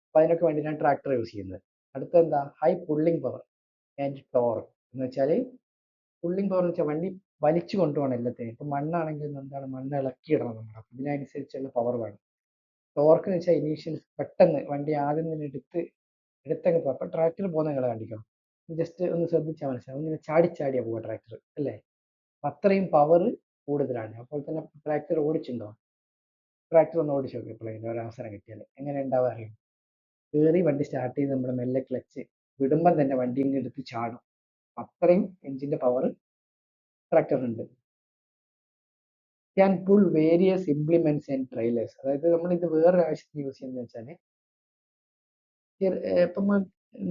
അപ്പൊ അതിനൊക്കെ വേണ്ടിയിട്ടാണ് ട്രാക്ടർ യൂസ് ചെയ്യുന്നത്. അടുത്ത എന്താ, high pulling power and torque. എന്ന് വെച്ചാൽ പുള്ളിംഗ് പവർ എന്ന് വെച്ചാൽ വണ്ടി വലിച്ചു കൊണ്ടുപോകണം എല്ലാത്തിനും. ഇപ്പൊ മണ്ണാണെങ്കിൽ എന്താണ്, മണ്ണ് ഇളക്കിയിടണം നമ്മൾ, അപ്പൊ ഇതിനനുസരിച്ചുള്ള പവർ വേണം. ടോർക്ക് എന്ന് വെച്ചാൽ ഇനീഷ്യൽ പെട്ടെന്ന് വണ്ടി ആദ്യം തന്നെ എടുത്തങ്ങ് പോകാം. അപ്പൊ ട്രാക്ടർ പോകുന്ന നിങ്ങളെ കണ്ടിക്കോ, ജസ്റ്റ് ഒന്ന് ശ്രദ്ധിച്ചാൽ മനസ്സിലാവും, ഇങ്ങനെ ചാടിച്ചാടിയാ പോവുക ട്രാക്ടർ അല്ലേ. അത്രയും പവർ കൂടുതലാണ്. അപ്പോൾ തന്നെ ട്രാക്ടർ ഓടിച്ചിട്ടുണ്ടോ? ട്രാക്ടർ ഒന്ന് ഓടിച്ചു നോക്കി എപ്പോഴെങ്കിലും ഒരു അവസരം കിട്ടിയാൽ എങ്ങനെ ഉണ്ടാവുക അറിയും. കയറി വണ്ടി സ്റ്റാർട്ട് ചെയ്ത് നമ്മൾ മെല്ലെ ക്ലച്ച് വിടുമ്പം തന്നെ വണ്ടി ഇങ്ങനെ എടുത്ത് ചാടും. അത്രയും എഞ്ചിന്റെ പവർ ട്രാക്ടറിനുണ്ട്. Can pull various implements and trailers. അതായത് നമ്മൾ ഇത് വേറൊരു ആവശ്യത്തിന് യൂസ് ചെയ്യുന്നത് വെച്ചാൽ ഇപ്പം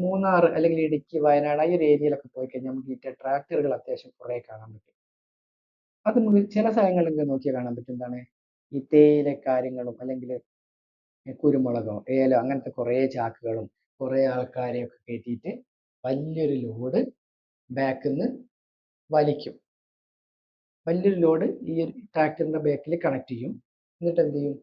മൂന്നാർ അല്ലെങ്കിൽ ഇടുക്കി വയനാട് ആ ഒരു ഏരിയയിലൊക്കെ പോയി കഴിഞ്ഞാൽ നമുക്ക് ഈ ട്രാക്ടറുകൾ അത്യാവശ്യം കുറെ കാണാൻ പറ്റും. അത് നമുക്ക് ചില സ്ഥലങ്ങളിൽ നോക്കിയാൽ കാണാൻ പറ്റും. എന്താണ്, ഈ തേയില കാര്യങ്ങളും അല്ലെങ്കിൽ കുരുമുളകോ ഏലോ അങ്ങനത്തെ കുറേ ചാക്കുകളും കുറേ ആൾക്കാരെയൊക്കെ കയറ്റിയിട്ട് വലിയൊരു ലോഡ് ബാക്കിൽ നിന്ന് വലിക്കും. വലിയൊരു ലോഡ് ഈ ഒരു ട്രാക്ടറിന്റെ ബാക്കിൽ കണക്ട് ചെയ്യും. എന്നിട്ട് എന്ത് ചെയ്യും,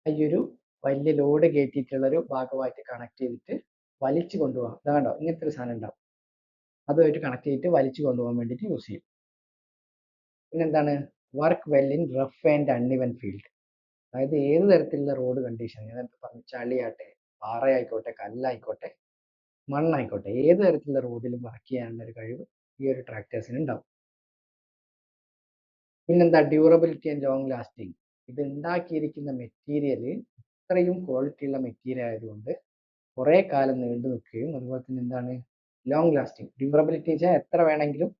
ഈ ഒരു വലിയ ലോഡ് കയറ്റിയിട്ടുള്ള ഒരു ഭാഗമായിട്ട് കണക്ട് ചെയ്തിട്ട് വലിച്ചു കൊണ്ടുപോകാം. ഇതാണ്ടോ, ഇങ്ങനത്തെ ഒരു സാധനം ഉണ്ടാവും. അതുമായിട്ട് കണക്ട് ചെയ്തിട്ട് വലിച്ചു കൊണ്ടുപോകാൻ വേണ്ടിയിട്ട് യൂസ് ചെയ്യും. പിന്നെന്താണ്, work well in rough and uneven field. അതായത് ഏത് തരത്തിലുള്ള റോഡ് കണ്ടീഷൻ, നേരത്തെ പറഞ്ഞു ചളിയാട്ടെ, പാറയായിക്കോട്ടെ, കല്ലായിക്കോട്ടെ, മണ്ണായിക്കോട്ടെ, ഏത് തരത്തിലുള്ള റോഡിലും വർക്ക് ചെയ്യാനുള്ള ഒരു കഴിവ് ഈ ഒരു ട്രാക്ടേഴ്സിന് ഉണ്ടാവും. പിന്നെന്താ, ഡ്യൂറബിലിറ്റി ആൻഡ് ലോങ് ലാസ്റ്റിംഗ്. ഇത് ഉണ്ടാക്കിയിരിക്കുന്ന മെറ്റീരിയൽ ഇത്രയും ക്വാളിറ്റി ഉള്ള മെറ്റീരിയൽ ആയതുകൊണ്ട് കുറെ കാലം നീണ്ടു നിൽക്കുകയും അതുപോലെ തന്നെ എന്താണ് ലോങ് ലാസ്റ്റിംഗ്. ഡ്യൂറബിലിറ്റി വെച്ചാൽ എത്ര വേണമെങ്കിലും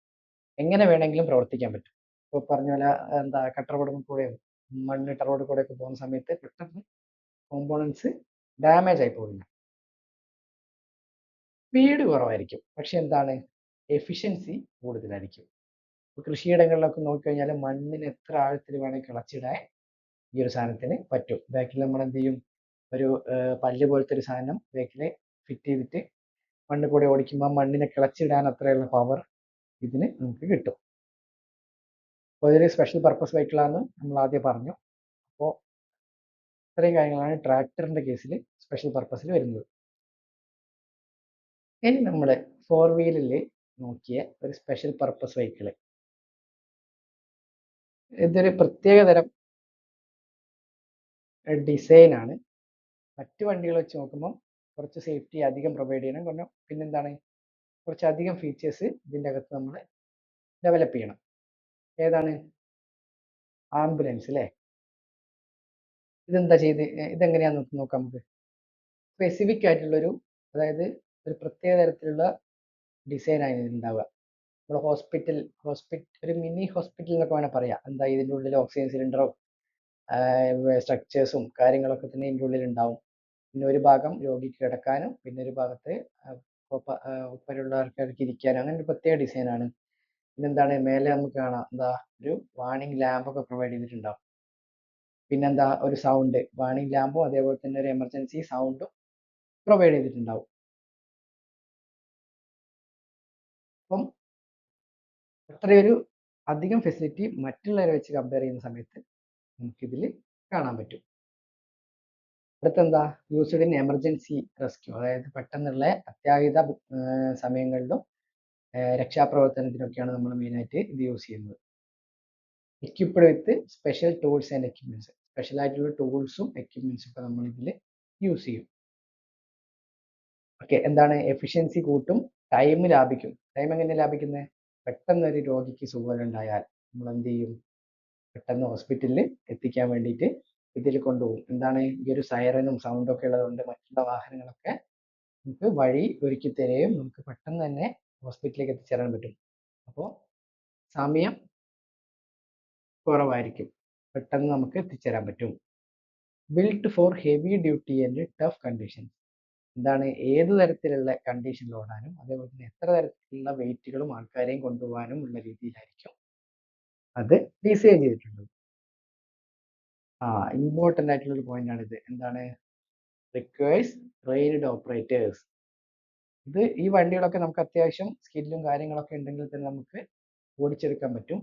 എങ്ങനെ വേണമെങ്കിലും പ്രവർത്തിക്കാൻ പറ്റും. ഇപ്പോൾ പറഞ്ഞ പോലെ എന്താ കട്ടർ റോഡിൽ കൂടെയോ മണ്ണിട്ട റോഡിൽ കൂടെ ഒക്കെ പോകുന്ന സമയത്ത് പെട്ടെന്ന് കോമ്പോണൻസ് ഡാമേജ് ആയി പോകില്ല. സ്പീഡ് കുറവായിരിക്കും, പക്ഷെ എന്താണ് എഫിഷ്യൻസി കൂടുതലായിരിക്കും. കൃഷിയിടങ്ങളിലൊക്കെ നോക്കിക്കഴിഞ്ഞാൽ മണ്ണിന് എത്ര ആഴത്തിൽ വേണമെങ്കിൽ കിളച്ചിടാൻ ഈ ഒരു സാധനത്തിന് പറ്റും. ബാക്കിൽ നമ്മൾ എന്ത് ചെയ്യും, ഒരു പല്ല് പോലത്തെ ഒരു സാധനം ബാക്കിൽ ഫിറ്റ് ചെയ്തിട്ട് മണ്ണ് കൂടെ ഓടിക്കുമ്പോൾ മണ്ണിനെ കിളച്ചിടാൻ അത്രയുള്ള പവർ ഇതിന് നമുക്ക് കിട്ടും. അപ്പോൾ ഇതൊരു സ്പെഷ്യൽ പർപ്പസ് വെഹിക്കിളാണെന്ന് നമ്മൾ ആദ്യം പറഞ്ഞു. അപ്പോൾ ഇത്രയും കാര്യങ്ങളാണ് ട്രാക്ടറിന്റെ കേസിൽ സ്പെഷ്യൽ പർപ്പസിൽ വരുന്നത്. ഇനി നമ്മൾ ഫോർ വീലിൽ നോക്കിയ ഒരു സ്പെഷ്യൽ പർപ്പസ് വെഹിക്കിൾ. ഇതൊരു പ്രത്യേകതരം ഡിസൈൻ ആണ്. മറ്റു വണ്ടികൾ വെച്ച് നോക്കുമ്പോൾ കുറച്ച് സേഫ്റ്റി അധികം പ്രൊവൈഡ് ചെയ്യണം. കാരണം പിന്നെന്താണ്, കുറച്ചധികം ഫീച്ചേഴ്സ് ഇതിൻ്റെ അകത്ത് നമ്മൾ ഡെവലപ്പ് ചെയ്യണം. ഏതാണ്? ആംബുലൻസ് അല്ലേ? ഇതെന്താ ചെയ്ത് ഇതെങ്ങനെയാന്ന് നോക്കാം നമുക്ക്. സ്പെസിഫിക് ആയിട്ടുള്ളൊരു, അതായത് ഒരു പ്രത്യേക തരത്തിലുള്ള ഡിസൈൻ ആണ് ഉണ്ടാവുക. നമ്മൾ ഹോസ്പിറ്റൽ ഒരു മിനി ഹോസ്പിറ്റൽ എന്നൊക്കെ വേണേൽ പറയാം. എന്താ, ഇതിൻ്റെ ഉള്ളിൽ ഓക്സിജൻ സിലിണ്ടറും സ്ട്രക്ചേഴ്സും കാര്യങ്ങളൊക്കെ തന്നെ ഇതിൻ്റെ ഉള്ളിൽ ഉണ്ടാവും. പിന്നെ ഒരു ഭാഗം രോഗിക്ക് കിടക്കാനും, പിന്നെ ഒരു ഭാഗത്ത് ഒപ്പരുള്ള ആൾക്കാർക്ക് ഇരിക്കാനും, അങ്ങനെ ഒരു പ്രത്യേക ഡിസൈനാണ്. പിന്നെന്താണ്, മേലെ നമുക്ക് കാണാം എന്താ, ഒരു വാർണിംഗ് ലാമ്പ് ഒക്കെ പ്രൊവൈഡ് ചെയ്തിട്ടുണ്ടാവും. പിന്നെന്താ, ഒരു സൗണ്ട് വാർണിംഗ് ലാമ്പും അതേപോലെ തന്നെ ഒരു എമർജൻസി സൗണ്ടും പ്രൊവൈഡ് ചെയ്തിട്ടുണ്ടാവും. അപ്പം അത്രയൊരു അധികം ഫെസിലിറ്റി മറ്റുള്ളവരെ വെച്ച് കമ്പയർ ചെയ്യുന്ന സമയത്ത് നമുക്കിതിൽ കാണാൻ പറ്റും. അടുത്തെന്താ, യൂസ്ഡ് ഇൻ എമർജൻസി റെസ്ക്യൂ, അതായത് പെട്ടെന്നുള്ള അത്യാഹിത സമയങ്ങളിലും രക്ഷാപ്രവർത്തനത്തിനൊക്കെയാണ് നമ്മൾ മെയിനായിട്ട് ഇത് യൂസ് ചെയ്യുന്നത്. Equipped with special tools and equipments, special ആയിട്ടുള്ള ടൂൾസും എക്യുപ്മെന്റ്സും ഒക്കെ നമ്മൾ ഇതിൽ യൂസ് ചെയ്യും. ഓക്കെ, എന്താണ്, എഫിഷ്യൻസി കൂട്ടും, ടൈം ലാഭിക്കും. ടൈം എങ്ങനെ ലാഭിക്കുന്നത്? പെട്ടെന്ന് ഒരു രോഗിക്ക് സുഖമുണ്ടായാൽ നമ്മൾ എന്ത് ചെയ്യും? പെട്ടെന്ന് ഹോസ്പിറ്റലിൽ എത്തിക്കാൻ വേണ്ടിയിട്ട് ഇതിൽ കൊണ്ടുപോകും. എന്താണ്, ഈ ഒരു സൈറനും സൗണ്ടും ഒക്കെ ഉള്ളതുകൊണ്ട് മറ്റുള്ള വാഹനങ്ങളൊക്കെ നമുക്ക് വഴി ഒരുക്കി തരികയും നമുക്ക് പെട്ടെന്ന് തന്നെ ഹോസ്പിറ്റലിലേക്ക് എത്തിച്ചേരാൻ പറ്റും. അപ്പോൾ സമയം കുറവായിരിക്കും, പെട്ടെന്ന് നമുക്ക് എത്തിച്ചേരാൻ പറ്റും. Built four heavy duty and tough conditions, എന്താണ്, ഏത് തരത്തിലുള്ള കണ്ടീഷനിൽ ഓടാനും അതേപോലെ തന്നെ എത്ര തരത്തിലുള്ള വെയിറ്റുകളും ആൾക്കാരെയും കൊണ്ടുപോകാനും ഉള്ള രീതിയിലായിരിക്കും അത് ഡിസൈൻ ചെയ്തിട്ടുള്ളത്. ഇമ്പോർട്ടൻ്റ് ആയിട്ടുള്ള ഒരു പോയിന്റ് ആണ് ഇത്. എന്താണ്, റിക്വയർസ് ട്രെയിൻഡ് ഓപ്പറേറ്റേഴ്സ്. ഇത് ഈ വണ്ടികളൊക്കെ നമുക്ക് അത്യാവശ്യം സ്കില്ലും കാര്യങ്ങളൊക്കെ ഉണ്ടെങ്കിൽ തന്നെ നമുക്ക് ഓടിച്ചെടുക്കാൻ പറ്റും.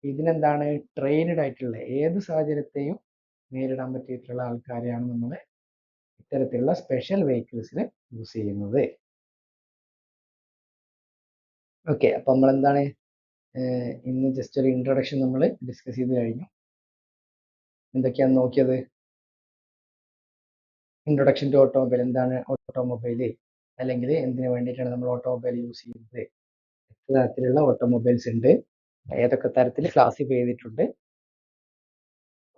ഇതിനെന്താണ്, ട്രെയിൻഡ് ആയിട്ടുള്ള ഏത് സാഹചര്യത്തെയും നേരിടാൻ പറ്റിയിട്ടുള്ള ആൾക്കാരെയാണ് നമ്മൾ ഇത്തരത്തിലുള്ള സ്പെഷ്യൽ വെഹിക്കിൾസിൽ യൂസ് ചെയ്യുന്നത്. ഓക്കെ, അപ്പം നമ്മൾ എന്താണ്, ഇന്ന് ജസ്റ്റ് ഒരു ഇൻട്രൊഡക്ഷൻ നമ്മൾ ഡിസ്കസ് ചെയ്ത് കഴിഞ്ഞു. എന്തൊക്കെയാണ് നോക്കിയത്? ഇൻട്രൊഡക്ഷൻ ടു ഓട്ടോമൊബൈൽ, എന്താണ് ഓട്ടോമൊബൈൽ, അല്ലെങ്കിൽ എന്തിനു വേണ്ടിയിട്ടാണ് നമ്മൾ ഓട്ടോമൊബൈൽ യൂസ് ചെയ്യുന്നത്, എത്ര തരത്തിലുള്ള ഓട്ടോമൊബൈൽസ് ഉണ്ട്, ഏതൊക്കെ തരത്തിൽ ക്ലാസിഫൈ ചെയ്തിട്ടുണ്ട്,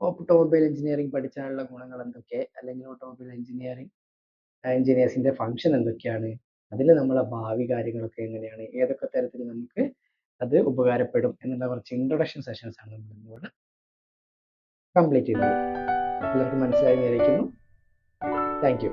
ഓട്ടോമൊബൈൽ എഞ്ചിനീയറിംഗ് പഠിച്ചാലുള്ള ഗുണങ്ങൾ എന്തൊക്കെ, അല്ലെങ്കിൽ ഓട്ടോമൊബൈൽ എഞ്ചിനീയേഴ്സിന്റെ ഫംഗ്ഷൻ എന്തൊക്കെയാണ്, അതിൽ നമ്മളെ ഭാവി കാര്യങ്ങളൊക്കെ എങ്ങനെയാണ്, ഏതൊക്കെ തരത്തിൽ നമുക്ക് അത് ഉപകാരപ്പെടും എന്നുള്ള കുറച്ച് ഇൻട്രൊഡക്ഷൻ സെഷൻസ് ആണ് നമ്മൾ ഇന്നിവിടെ കംപ്ലീറ്റ് ചെയ്തത്. എല്ലാവർക്കും മനസ്സിലായി വിചാരിക്കുന്നു. Thank you.